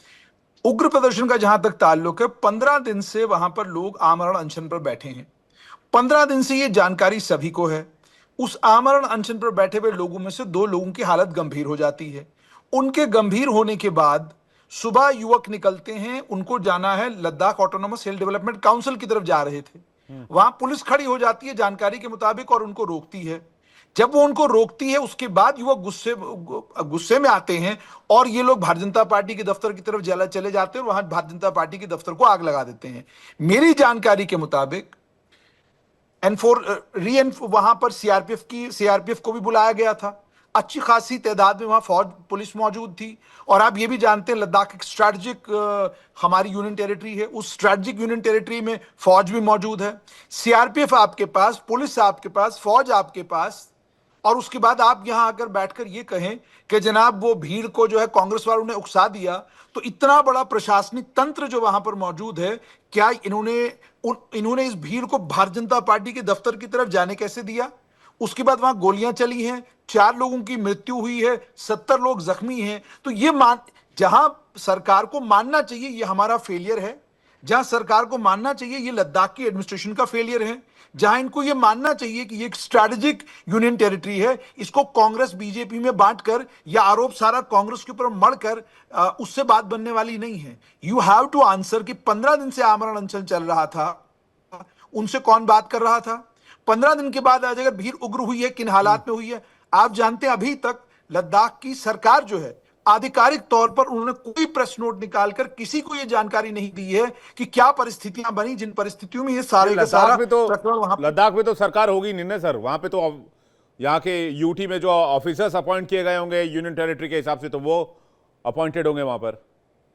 उग्र प्रदर्शन का जहां तक ताल्लुक है, 15 दिन से वहां पर लोग आमरण अनशन पर बैठे हैं। 15 दिन से ये जानकारी सभी को है। उस आमरण अनशन पर बैठे हुए लोगों में से 2 लोगों की हालत गंभीर हो जाती है। उनके गंभीर होने के बाद सुबह युवक निकलते हैं, उनको जाना है लद्दाख ऑटोनोमस हिल डेवलपमेंट काउंसिल की तरफ जा रहे थे। वहां पुलिस खड़ी हो जाती है जानकारी के मुताबिक और उनको रोकती है। जब वो उनको रोकती है उसके बाद युवक गुस्से में आते हैं और ये लोग भारतीय जनता पार्टी के दफ्तर की तरफ चले जाते हैं और वहां भारतीय जनता पार्टी के दफ्तर को आग लगा देते हैं। मेरी जानकारी के मुताबिक वहां पर सीआरपीएफ को भी बुलाया गया था। अच्छी खासी तादाद में वहां फौज पुलिस मौजूद थी। और आप ये भी जानते हैं लद्दाख एक स्ट्रैटेजिक हमारी यूनियन टेरिटरी है, उस स्ट्रैटेजिक यूनियन टेरिटरी में फौज भी मौजूद है। सीआरपीएफ आपके पास, पुलिस आपके पास, फौज आपके पास, और उसके बाद आप यहां आकर बैठकर ये कहें कि जनाब वो भीड़ को जो है कांग्रेस वालों ने उकसा दिया। तो इतना बड़ा प्रशासनिक तंत्र जो वहां पर मौजूद है, क्या इन्होंने इस भीड़ को भारतीय जनता पार्टी के दफ्तर की तरफ जाने कैसे दिया? उसके बाद वहां गोलियां चली हैं, 4 लोगों की मृत्यु हुई है, 70 लोग जख्मी हैं। तो ये जहां सरकार को मानना चाहिए ये हमारा फेलियर है, जहां सरकार को मानना चाहिए ये लद्दाख की एडमिनिस्ट्रेशन का फेलियर है, जहां इनको ये मानना चाहिए कि ये एक स्ट्रैटेजिक यूनियन टेरिटरी है, इसको कांग्रेस बीजेपी में बांटकर या आरोप सारा कांग्रेस के ऊपर मढ़कर उससे बात बनने वाली नहीं है। यू हैव टू आंसर कि 15 दिन से आमरण अनशन चल रहा था, उनसे कौन बात कर रहा था? 15 दिन के बाद आज अगर भीड़ उग्र हुई है, किन हालात में हुई है? आप जानते हैं अभी तक लद्दाख की सरकार जो है आधिकारिक तौर पर उन्होंने कोई प्रेस नोट निकालकर किसी को यह जानकारी नहीं दी है कि क्या परिस्थितियां बनी, जिन परिस्थितियों में ये सारे का सारा लद्दाख में तो सरकार होगी नहीं ना सर, वहां पे तो यहाँ के यूटी में जो ऑफिसर्स अपॉइंट किए गए होंगे यूनियन टेरिटरी के हिसाब से, तो वो अपॉइंटेड होंगे वहां पर।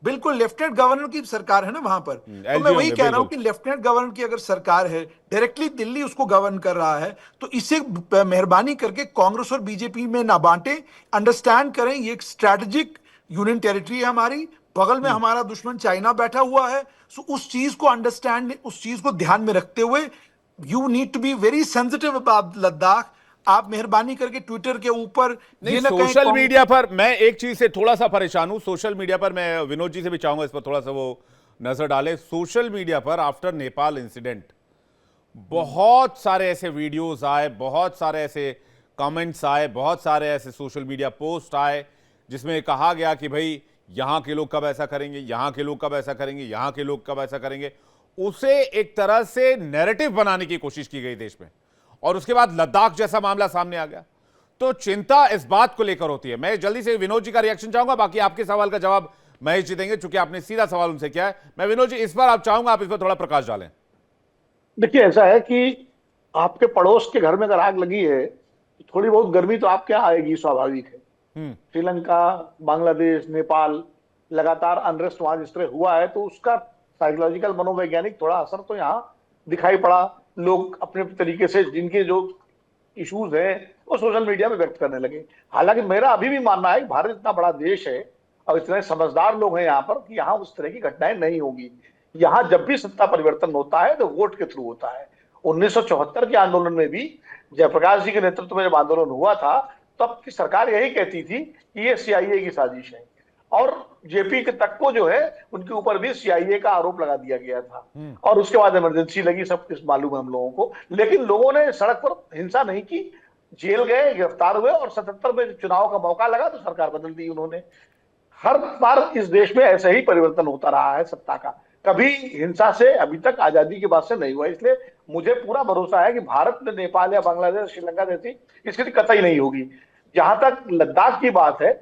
बिल्कुल, लेफ्टिनेंट गवर्नर की सरकार है ना वहां पर। तो मैं वही कह रहा हूं कि लेफ्टिनेंट गवर्नर की अगर सरकार है, डायरेक्टली दिल्ली उसको गवर्न कर रहा है, तो इसे मेहरबानी करके कांग्रेस और बीजेपी में ना बांटे, अंडरस्टैंड करें ये एक स्ट्रैटेजिक यूनियन टेरिटरी है हमारी, बगल में हमारा दुश्मन चाइना बैठा हुआ है। सो उस चीज को अंडरस्टैंड, उस चीज को ध्यान में रखते हुए you need to be very sensitive about Ladakh. आप मेहरबानी करके ट्विटर के ऊपर नहीं, ये ना कहें सोशल मीडिया पर मैं एक चीज से थोड़ा सा परेशान हूं। सोशल मीडिया पर मैं विनोद जी से भी चाहूंगा इस पर थोड़ा सा वो नजर डाले। सोशल मीडिया पर आफ्टर नेपाल इंसिडेंट बहुत सारे ऐसे वीडियोस आए, बहुत सारे ऐसे कमेंट्स आए, बहुत सारे ऐसे सोशल मीडिया पोस्ट आए जिसमें कहा गया कि भाई यहां के लोग कब ऐसा करेंगे, यहां के लोग कब ऐसा करेंगे, यहां के लोग कब ऐसा करेंगे। उसे एक तरह से नैरेटिव बनाने की कोशिश की गई देश में, और उसके बाद लद्दाख जैसा मामला सामने आ गया। तो चिंता इस बात को लेकर होती है। मैं जल्दी से विनोद जी का रिएक्शन चाहूंगा, बाकी आपके सवाल का जवाब महेश जी देंगे चूंकि आपने सीधा सवाल उनसे किया है। मैं विनोद जी इस बार आप चाहूंगा आप इस पर थोड़ा प्रकाश डालें। देखिए, ऐसा है कि आपके पड़ोस के घर में अगर आग लगी है तो थोड़ी बहुत गर्मी तो आपके यहाँ आएगी, स्वाभाविक है। श्रीलंका, बांग्लादेश, नेपाल, लगातार अनरेस्ट वहां जिस तरह हुआ है तो उसका साइकोलॉजिकल, मनोवैज्ञानिक थोड़ा असर तो यहाँ दिखाई पड़ा। लोग अपने तरीके से जिनके जो इश्यूज हैं वो सोशल मीडिया में व्यक्त करने लगे। हालांकि मेरा अभी भी मानना है कि भारत इतना बड़ा देश है और इतने समझदार लोग हैं यहाँ पर कि यहाँ उस तरह की घटनाएं नहीं होगी। यहाँ जब भी सत्ता परिवर्तन होता है तो वोट के थ्रू होता है। 1974 के आंदोलन में भी जयप्रकाश जी के नेतृत्व में जब आंदोलन हुआ था तब की सरकार यही कहती थी कि ये सीआईए की साजिश है, और जेपी के तक को जो है उनके ऊपर भी सीआईए का आरोप लगा दिया गया था। और उसके बाद इमरजेंसी लगी, सब कुछ मालूम है हम लोगों को। लेकिन लोगों ने सड़क पर हिंसा नहीं की, जेल गए, गिरफ्तार हुए, और 77 में चुनाव का मौका लगा तो सरकार बदल दी उन्होंने। हर बार इस देश में ऐसे ही परिवर्तन होता रहा है सत्ता का, कभी हिंसा से अभी तक आजादी के बाद से नहीं हुआ। इसलिए मुझे पूरा भरोसा है कि भारत में नेपाल या बांग्लादेश, श्रीलंका जैसी स्थिति कतई नहीं होगी। जहां तक लद्दाख की बात है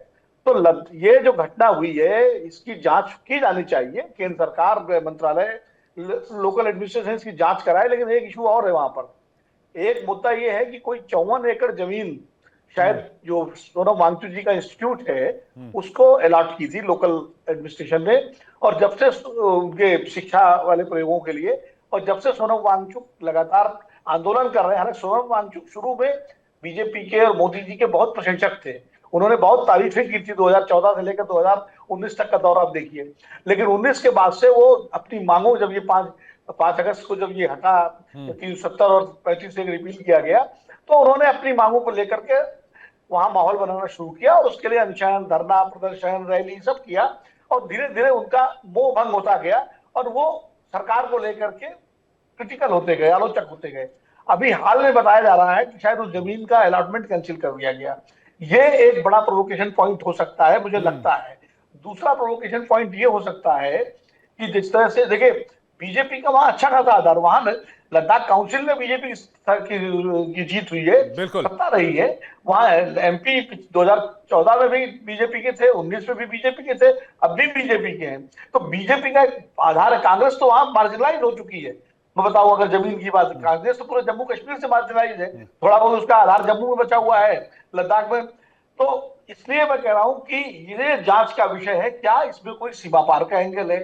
तो ये जो घटना हुई है इसकी जांच की जानी चाहिए। केंद्र सरकार, गृह मंत्रालय, लोकल एडमिनिस्ट्रेशन इसकी जांच कराए। लेकिन एक इशू और है वहां पर। एक मुद्दा ये है कि कोई 54 एकड़ जमीन शायद जो सोनम वांगचुक जी का इंस्टीट्यूट है उसको अलॉट की थी लोकल एडमिनिस्ट्रेशन ने, और जब से उनके शिक्षा वाले प्रयोगों के लिए, और जब से सोनम वांगचुक लगातार आंदोलन कर रहे हैं। हालांकि सोनम वांगचुक शुरू में बीजेपी के और मोदी जी के बहुत प्रशंसक थे, उन्होंने बहुत तारीफें की थी 2014 से लेकर 2019 तक का दौर आप देखिए। लेकिन 19 के बाद से वो अपनी मांगों, जब ये 5 अगस्त को जब ये हटा 370 और 35 से रिपील किया गया, तो उन्होंने अपनी मांगों को लेकर के वहां माहौल बनाना शुरू किया और उसके लिए अनशन, धरना प्रदर्शन, रैली सब किया, और धीरे धीरे उनका मोह भंग होता गया और वो सरकार को लेकर के क्रिटिकल होते गए, आलोचक होते गए। अभी हाल में बताया जा रहा है कि शायद उस जमीन का अलॉटमेंट कैंसिल कर दिया गया। ये एक बड़ा प्रोवोकेशन पॉइंट हो सकता है, मुझे लगता है। दूसरा प्रोवोकेशन पॉइंट ये हो सकता है कि जिस तरह से देखिए बीजेपी का वहां अच्छा खासा आधार, वहां लद्दाख काउंसिल में बीजेपी की जीत हुई है, सत्ता रही है। वहां एमपी 2014 में भी बीजेपी के थे, 19 में भी बीजेपी के थे, अब भी बीजेपी के हैं। तो बीजेपी का एक आधार है। कांग्रेस तो वहां मार्जिनलाइज हो चुकी है। मैं बताऊं, अगर जमीन की बात, कांग्रेस तो पूरे जम्मू कश्मीर से मार्जिनलाइज है, थोड़ा बहुत उसका आधार जम्मू में बचा हुआ है, लद्दाख में। तो इसलिए मैं कह रहा हूं कि ये जांच का विषय है। क्या इसमें कोई सीमा पार का एंगल है,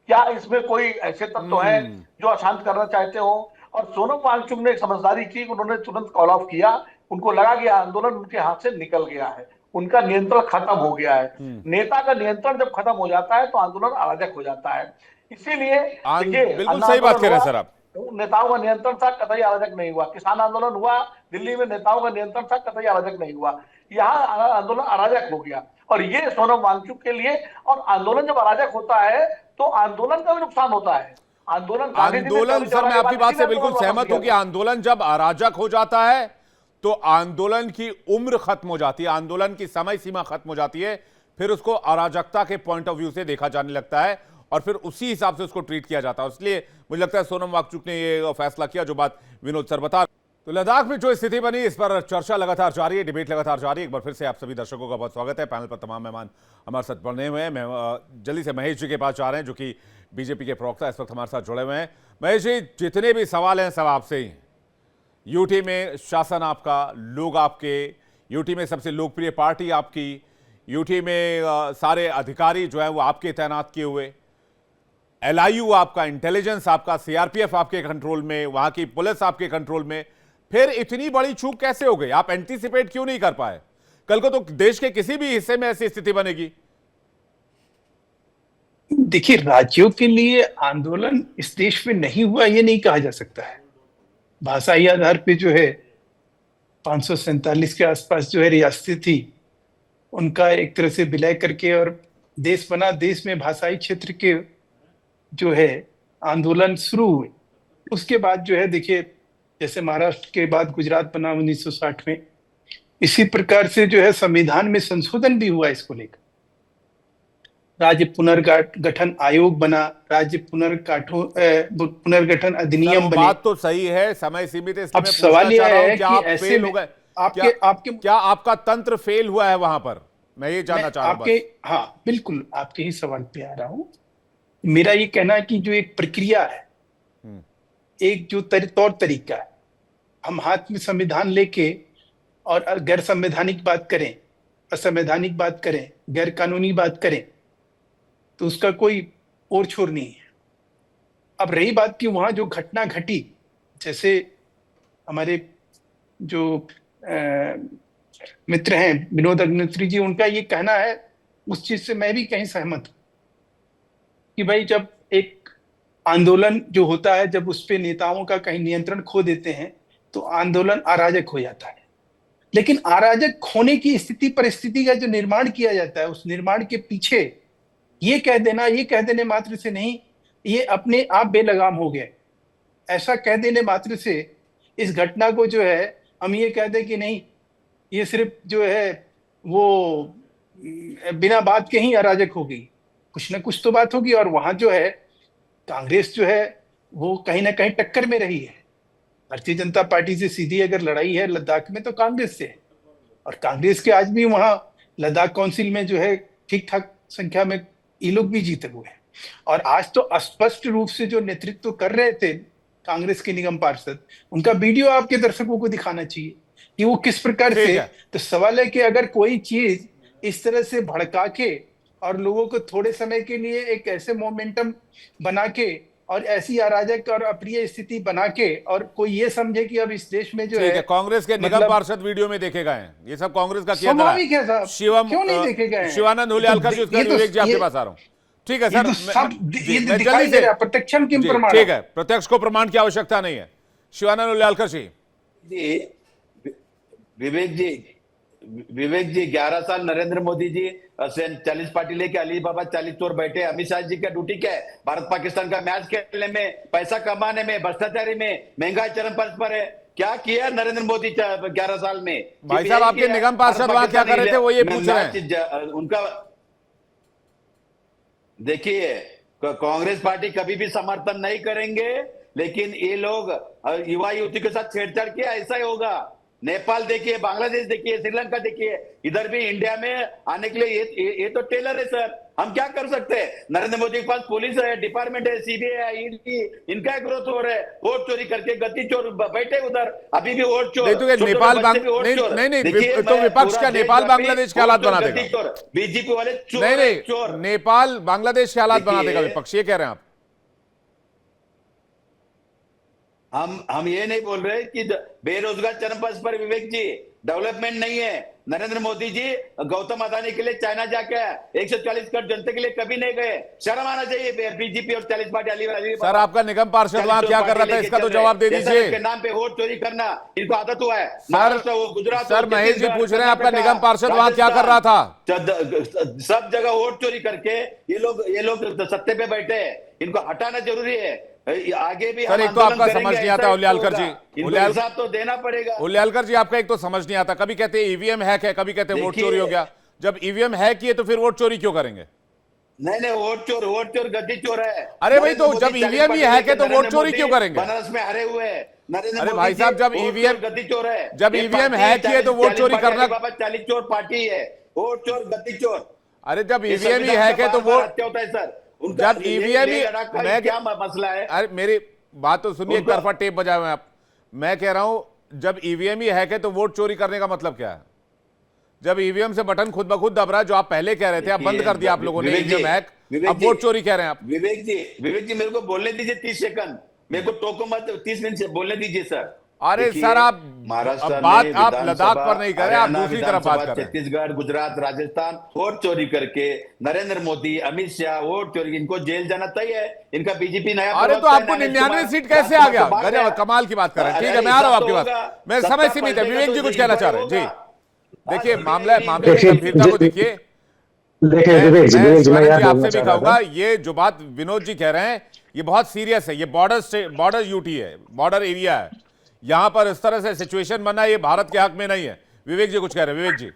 क्या इसमें कोई ऐसे तत्व हैं जो अशांत करना चाहते हो? और सोनम वांगचुक ने समझदारी की, उन्होंने तुरंत कॉल ऑफ किया। उनको लगा कि आंदोलन उनके हाथ से निकल गया है, उनका नियंत्रण खत्म हो गया है। नेता का नियंत्रण जब खत्म हो जाता है तो आंदोलन अराजक हो जाता है। इसीलिए देखिए, बिल्कुल सही बात कह रहे हैं सर आप। नेताओं का नियंत्रण था, कतई अराजक नहीं हुआ। किसान आंदोलन हुआ दिल्ली में, नेताओं का नियंत्रण था, कतई अराजक नहीं हुआ। यहाँ आंदोलन अराजक हो गया, और ये सोनम वांगचुक के लिए। और आंदोलन जब अराजक होता है तो आंदोलन का भी नुकसान होता है। आंदोलन सर, मैं आपकी बात से बिल्कुल सहमत हूं कि आंदोलन जब अराजक हो जाता है तो आंदोलन की उम्र खत्म हो जाती है, आंदोलन की समय सीमा खत्म हो जाती है। फिर उसको अराजकता के पॉइंट ऑफ व्यू से देखा जाने लगता है और फिर उसी हिसाब से उसको ट्रीट किया जाता है। इसलिए मुझे लगता है सोनम वांगचुक ने ये फैसला किया जो बात विनोद सर बता। तो लद्दाख में जो स्थिति बनी, इस पर चर्चा लगातार जारी है, डिबेट लगातार जारी है। एक बार फिर से आप सभी दर्शकों का बहुत स्वागत है। पैनल पर तमाम मेहमान हमारे साथ बने हुए हैं। मैं जल्दी से महेश जी के पास जा रहे हैं जो कि बीजेपी के प्रवक्ता इस वक्त हमारे साथ जुड़े हुए हैं। महेश जी, जितने भी सवाल हैं सब आपसे ही। यूटी में शासन आपका, लोग आपके, यूटी में सबसे लोकप्रिय पार्टी आपकी, यूटी में सारे अधिकारी जो है वो आपके तैनात किए हुए, एलआईयू आपका, इंटेलिजेंस आपका, सीआरपीएफ आपके कंट्रोल में, वहां की पुलिस आपके कंट्रोल में। फिर इतनी बड़ी चूक कैसे हो गई? आप एंटीसिपेट क्यों नहीं कर पाए? कल को तो देश के किसी भी हिस्से में ऐसी स्थिति बनेगी। देखिए, राज्यों के लिए आंदोलन इस देश में नहीं हुआ ये नहीं कहा जा सकता है। भाषाई आधार पे जो है 547 के आसपास जो है रियासतें थी, उनका एक तरह से विलय करके और देश बना। देश में भाषाई क्षेत्र के जो है आंदोलन शुरू हुए। उसके बाद जो है देखिए, जैसे महाराष्ट्र के बाद गुजरात बना 1960 में, इसी प्रकार से जो है संविधान में संशोधन भी हुआ इसको लेकर। राज्य पुनर्गठन आयोग बना, राज्य पुनर्गठन अधिनियम बने। बात तो सही है, समय सीमित है, अब सवाल यह है क्या कि आप ऐसे फेल में हो गए? आपके क्या आपका तंत्र फेल हुआ है वहां पर? मैं ये जानना चाह रहा हूं। हाँ बिल्कुल, आपके ही सवाल पे आ रहा हूं। मेरा ये कहना है कि जो एक प्रक्रिया है, एक जो तौर तरीका है, हम हाथ में संविधान लेके और गैर संवैधानिक बात करें, असंवैधानिक बात करें, गैर कानूनी बात करें, तो उसका कोई ओर छोर नहीं है। अब रही बात कि वहां जो घटना घटी, जैसे हमारे जो मित्र हैं विनोद अग्निहोत्री जी, उनका ये कहना है, उस चीज से मैं भी कहीं सहमत हूं कि भाई जब एक आंदोलन जो होता है, जब उस पे नेताओं का कहीं नियंत्रण खो देते हैं तो आंदोलन अराजक हो जाता है। लेकिन अराजक होने की स्थिति परिस्थिति का जो निर्माण किया जाता है, उस निर्माण के पीछे ये कह देने मात्र से नहीं, ये अपने आप बेलगाम हो गए, ऐसा कह देने मात्र से इस घटना को जो है हम ये कह दें कि नहीं, ये सिर्फ जो है वो बिना बात के ही अराजक हो गई, कुछ ना कुछ तो बात होगी। और वहां जो है कांग्रेस जो है वो कहीं ना कहीं टक्कर में रही है। भारतीय जनता पार्टी से सीधी अगर लड़ाई है लद्दाख में तो कांग्रेस से है, और कांग्रेस के आज भी वहां लद्दाख काउंसिल में जो है ठीक ठाक संख्या में ये लोग भी जीते हुए हैं। और आज तो स्पष्ट रूप से जो नेतृत्व कर रहे थे कांग्रेस के निगम पार्षद, उनका वीडियो आपके दर्शकों को दिखाना चाहिए कि वो किस प्रकार से। तो सवाल है कि अगर कोई चीज इस तरह से भड़का के और लोगों को थोड़े समय के लिए एक ऐसे मोमेंटम बना के और ऐसी अराजक और अप्रिय स्थिति बना के, और कोई ये समझे कि अब इस देश में जो है कांग्रेस के निगम पार्षद वीडियो में देखे गए हैं, ये सब कांग्रेस का किया स्वाभाविक है साहब, शिवम क्यों नहीं देखे गए? शिवानंद हुलियालकर जी, उसका विवेक जी आपके पास आ रहा हूं। ठीक है सर, दिखाई दे रहा है, प्रत्यक्षम किम प्रमाण। ठीक है, प्रत्यक्ष को प्रमाण की आवश्यकता नहीं है। शिवानंद हुलियालकर जी। विवेक जी 11 साल नरेंद्र मोदी जी 40 पार्टी लेके अली बाबा 40 चोर बैठे। अमित शाह जी का ड्यूटी क्या है? भारत पाकिस्तान का मैच खेलने में, पैसा कमाने में, भ्रष्टाचारी में, महंगाई चरम पर है। क्या किया नरेंद्र मोदी 11 साल में? भाई साहब, आपके निगम पार्षद वहां क्या कर रहे थे, वो ये पूछ रहे हैं। उनका देखिए, कांग्रेस पार्टी कभी भी समर्थन नहीं करेंगे, लेकिन ये लोग युवा युवती के साथ छेड़छाड़ किया, ऐसा ही होगा। नेपाल देखिए, बांग्लादेश देखिए, श्रीलंका देखिए, इधर भी इंडिया में आने के लिए ये तो टेलर है सर। हम क्या कर सकते हैं? नरेंद्र मोदी के पास पुलिस है, डिपार्टमेंट है, सीबीआई, ईडी, इनका ग्रोथ हो रहा है। वोट चोरी करके गद्दी चोर बैठे उधर, अभी भी वोट चोर। नहीं, तो विपक्ष क्या नेपाल बांग्लादेश के हालात बना देगा? बीजेपी वाले चोर नेपाल बांग्लादेश के हालात बना देगा विपक्ष, ये कह रहे हैं आप? हम ये नहीं बोल रहे कि बेरोजगार चरम पर विवेक जी, डेवलपमेंट नहीं है। नरेंद्र मोदी जी गौतम अदानी के लिए चाइना जाके 140 करोड़ जनता के लिए कभी नहीं गए। शर्म आना चाहिए बीजेपी और 40 पार्टी अली। सर, आपका निगम पार्षद वहां क्या कर रहा था, इसका तो जवाब दे दीजिए। के नाम पे वोट चोरी करना इनको आदत हुआ है। गुजरात सर, महेश जी पूछ रहे हैं आपका निगम पार्षद वहां क्या कर रहा था? सब जगह वोट चोरी करके ये लोग सत्ते पे बैठे हैं, इनको हटाना जरूरी है। आगे भी सर, एक तो आपका समझ नहीं आता हुलियालकर जी, हिसाब तो देना पड़ेगा। हुलियालकर जी, आपका एक तो समझ नहीं आता, कभी कहते हैं ईवीएम हैक है, कभी कहते हैं वोट चोरी हो गया। जब ईवीएम हैक किए तो फिर वोट चोरी क्यों करेंगे? नहीं, वोट चोर गद्दी चोर है। अरे भाई, तो जब ईवीएम ही हैक है तो वोट चोरी क्यों करेंगे? बनारस में हारे हुए हैं नरेंद्र। अरे भाई साहब, जब ईवीएम गद्दी चोर है, जब ईवीएम हैक किए तो वोट चोरी करना। 40 चोर पार्टी है, वोट चोर गद्दी चोर। अरे जब ईवीएम ही हैक है तो वोट होता है सर। जब ईवीएम ही, मैं क्या मसला है? अरे मेरी बात तो सुनिए, एक तरफा टेप बजाए हुए आप। मैं कह रहा हूं जब ईवीएम ही हैक है तो वोट चोरी करने का मतलब क्या है? जब ईवीएम से बटन खुद ब खुद दब रहा है, जो आप पहले कह रहे थे, आप बंद कर दिया आप लोगों ने ईवीएम हैक, अब वोट चोरी कह रहे हैं आप। विवेक जी मेरे को बोलने दीजिए 30 सेकंड, मेरे को टोको मत, 30 मिनट से बोलने दीजिए सर। अरे देखिए, सर आप महाराष्ट्र अब बात में आप विधानसभा, लद्दाख पर नहीं कर रहे, आप हरियाणा दूसरी तरफ बात विधानसभा, कर रहे हैं। छत्तीसगढ़, गुजरात, राजस्थान वोट चोरी करके नरेंद्र मोदी, अमित शाह वोट चोरी, इनको जेल जाना तय है। इनका बीजेपी नया अरे तो प्रवक्ता है, आपको नीतीश 99 कुमार, सीट कैसे आ गया? भाग गजब, कमाल की बात कर रहे हैं। ठीक है, मैं आ रहा हूं आपकी बात, मैं समय सीमित है। विवेक जी कुछ कहना चाह रहे हैं जी। देखिए मामले की गंभीरता को देखिए। देखिए मैं विवेक जी मैं शिवानंद याद जी बोलना आपसे भी चाह रहा कहूंगा, था। ये जो बात विनोद जी कह रहे हैं ये बहुत सीरियस है। ये बॉर्डर यूटी है, बॉर्डर एरिया है। यहां पर इस तरह से सिचुएशन बनना ये भारत के हक में नहीं है। विवेक जी कुछ कह रहे हैं। विवेक जी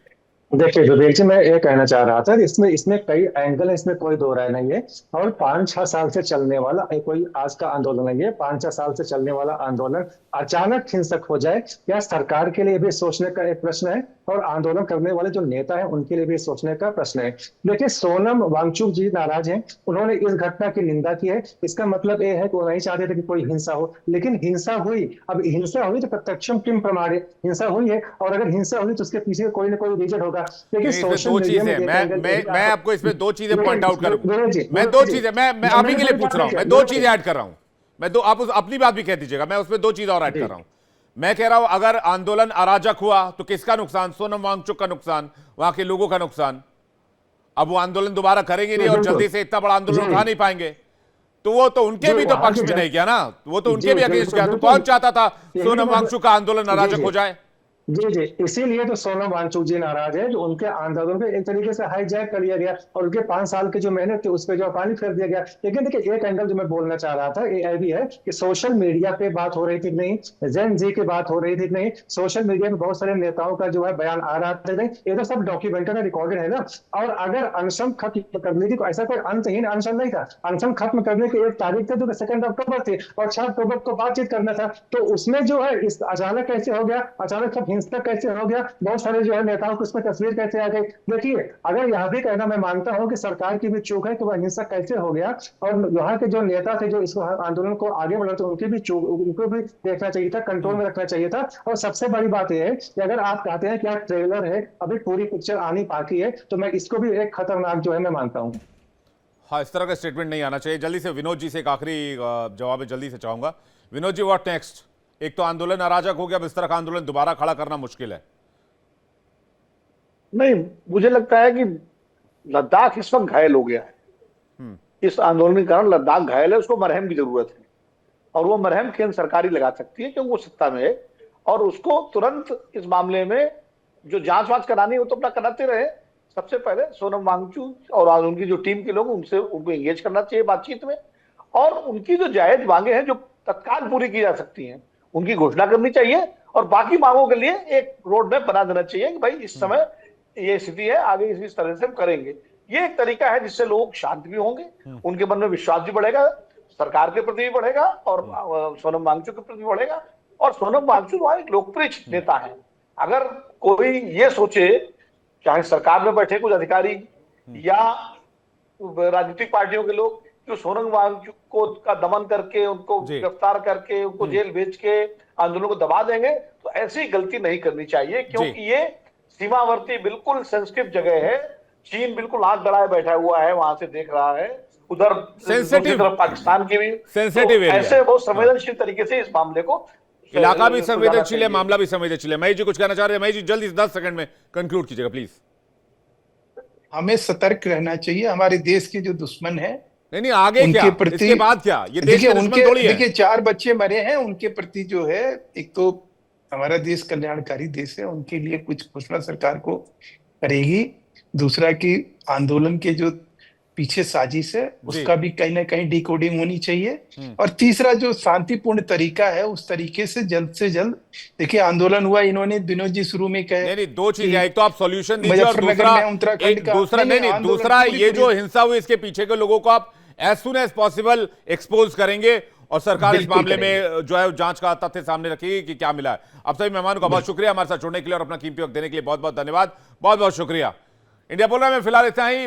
देखिए विवेक जी मैं ये कहना चाह रहा था कि इसमें इसमें कई एंगल है, इसमें कोई दो राय नहीं है। और 5-6 साल से चलने वाला कोई आज का आंदोलन नहीं है। 5-6 साल से चलने वाला आंदोलन अचानक हिंसक हो जाए, या सरकार के लिए भी सोचने का एक प्रश्न है, और आंदोलन करने वाले जो नेता हैं उनके लिए भी सोचने का प्रश्न है। देखिए सोनम वांगचुक जी नाराज हैं, उन्होंने इस घटना की निंदा की है। इसका मतलब ये है कि वो नहीं चाहते थे कि कोई हिंसा हो, लेकिन हिंसा हुई। अब हिंसा हुई तो प्रत्यक्षम किम प्रमाणे हिंसा हुई है, और अगर हिंसा हुई तो उसके पीछे कोई ना कोई रीजन होगा। देखिए इसमें सोशल दो मीडिया चीजें में मैं आपको इसमें दो चीजें पॉइंट आउट करूंगा। मैं दो चीजें मैं आप ही के लिए पूछ रहा हूं। मैं दो चीजें ऐड कर रहा हूं। मैं दो, आप अपनी बात भी कह दीजिएगा, मैं उसमें दो चीजें और ऐड कर रहा हूं। मैं कह रहा हूं अगर आंदोलन अराजक हुआ तो किसका नुकसान? सोनम वांगचुक का नुकसान, वहां के लोगों का नुकसान। अब वो आंदोलन दोबारा करेंगे नहीं और जल्दी से इतना बड़ा आंदोलन उठा नहीं पाएंगे, तो वो तो उनके भी तो पक्ष में नहीं किया ना, वो तो उनके भी अगेंस्ट किया। तो कौन चाहता था सोनम वांगचुक का आंदोलन अराजक हो जाए? जी इसीलिए तो सोनम वांगचुक जी नाराज है, जो उनके आंदोलन को एक तरीके से हाईजैक कर लिया गया, और उनके 5 साल की जो मेहनत थी उस पर जो पानी फेर दिया गया। लेकिन देखिए एक एंगल जो मैं बोलना चाह रहा था ये भी है कि सोशल मीडिया पे बात हो रही थी कि नहीं, जेन जी की बात हो रही थी कि नहीं, सोशल मीडिया में बहुत सारे नेताओं का जो है बयान आ रहा था, नहीं ये तो सब डॉक्यूमेंटेड रिकॉर्डेड है ना। और अगर अनशन खत्म करने की तो ऐसा कोई अंतहीन अनशन नहीं था। अनशन खत्म करने की एक तारीख थी जो 2 अक्टूबर थी, और 6 अक्टूबर को बातचीत करना था। तो उसमें जो है इस अचानक कैसे हो गया, अचानक सब हिंसक कैसे हो गया, बहुत सारे जो है नेताओं की उसमें तस्वीर कैसे आ गई। देखिए अगर यह भी कहना मैं मानता हूं कि सरकार की भी चूक है कि वह हिंसक कैसे हो गया, और यहाँ के जो नेता थे जो इस आंदोलन को आगे बढ़ाते उनकी भी चूक, उनको भी देखना चाहिए था, कंट्रोल में रखना चाहिए था। और सबसे बड़ी बात यह है कि अगर आप कहते हैं कि आप ट्रेलर है, अभी पूरी पिक्चर आनी बाकी है, तो मैं इसको भी एक खतरनाक जो है मैं मानता हूँ। हाँ, इस तरह का स्टेटमेंट नहीं आना चाहिए। जल्दी से विनोद जी से एक आखिरी जवाब है, जल्दी से चाहूंगा। Vinod ji what next? एक तो आंदोलन अराजक हो गया, अब इस तरह का आंदोलन दोबारा खड़ा करना मुश्किल है। नहीं, मुझे लगता है कि लद्दाख इस वक्त घायल हो गया है। इस आंदोलन के कारण लद्दाख घायल है, उसको मरहम की जरूरत है, और वो मरहम केंद्र सरकार ही लगा सकती है क्योंकि वो सत्ता में है। और उसको तुरंत इस मामले में जो जांच वांच करानी है वो तो अपना कराते रहे। सबसे पहले सोनम वांगचुक और उनकी जो टीम के लोग उनसे उनको एंगेज करना चाहिए बातचीत में, और उनकी जो जायज मांगे हैं जो तत्काल पूरी की जा सकती हैं उनकी घोषणा करनी चाहिए, और बाकी मांगों के लिए एक रोड मैप बना देना चाहिए कि भाई इस समय ये स्थिति है, आगे इस तरह से हम करेंगे। ये एक तरीका है जिससे लोग शांत भी होंगे, उनके मन में विश्वास भी बढ़ेगा, सरकार के प्रति भी बढ़ेगा, और सोनम वांगचुक के प्रति भी बढ़ेगा। और सोनम वांगचुक वहां एक लोकप्रिय नेता है। अगर कोई ये सोचे, चाहे सरकार में बैठे कुछ अधिकारी या राजनीतिक पार्टियों के लोग, जो सोनम वांगचुक को का दमन करके, उनको गिरफ्तार करके, उनको जेल भेज के आंदोलन को दबा देंगे, तो ऐसी गलती नहीं करनी चाहिए, क्योंकि ये सीमावर्ती बिल्कुल सेंसिटिव जगह है। चीन बिल्कुल आंख गड़ाए बैठा हुआ है, वहां से देख रहा है, उधर दूसरी तरफ पाकिस्तान की भी सेंसिटिव एरिया, ऐसे बहुत संवेदनशील तरीके से इस मामले को, इलाका भी संवेदनशील है, मामला भी संवेदनशील है। महेश जी कुछ कहना चाह रहे हैं? महेश जी जल्दी 10 सेकंड में कंक्लूड कीजिएगा प्लीज। हमें सतर्क रहना चाहिए, हमारे देश के जो दुश्मन है नहीं आगे क्या, इसके बाद क्या? ये देश के दुश्मन थोड़ी है। देखिए 4 बच्चे मरे हैं, उनके प्रति जो है, एक तो हमारा देश कल्याणकारी देश है, उनके लिए कुछ घोषणा सरकार को करेगी। दूसरा कि आंदोलन के जो पीछे साजिश है उसका भी कहीं ना कहीं डिकोडिंग होनी चाहिए। और तीसरा जो शांतिपूर्ण तरीका है उस तरीके से जल्द देखिए आंदोलन हुआ, इन्होंने विनोद जी शुरू में कहे नहीं दो चीजें, एक तो आप सॉल्यूशन दीजिए, और दूसरा ये जो हिंसा हुई इसके पीछे के लोगों को आप as soon as possible expose करेंगे, और सरकार इस मामले में जो है जांच का तथ्य सामने रखेगी कि क्या मिला है। आप सभी मेहमानों का बहुत शुक्रिया हमारे साथ जुड़ने के लिए और अपना कीमती वक्त देने के लिए। बहुत बहुत धन्यवाद, बहुत बहुत शुक्रिया। इंडिया पोल में फिलहाल इतना ही।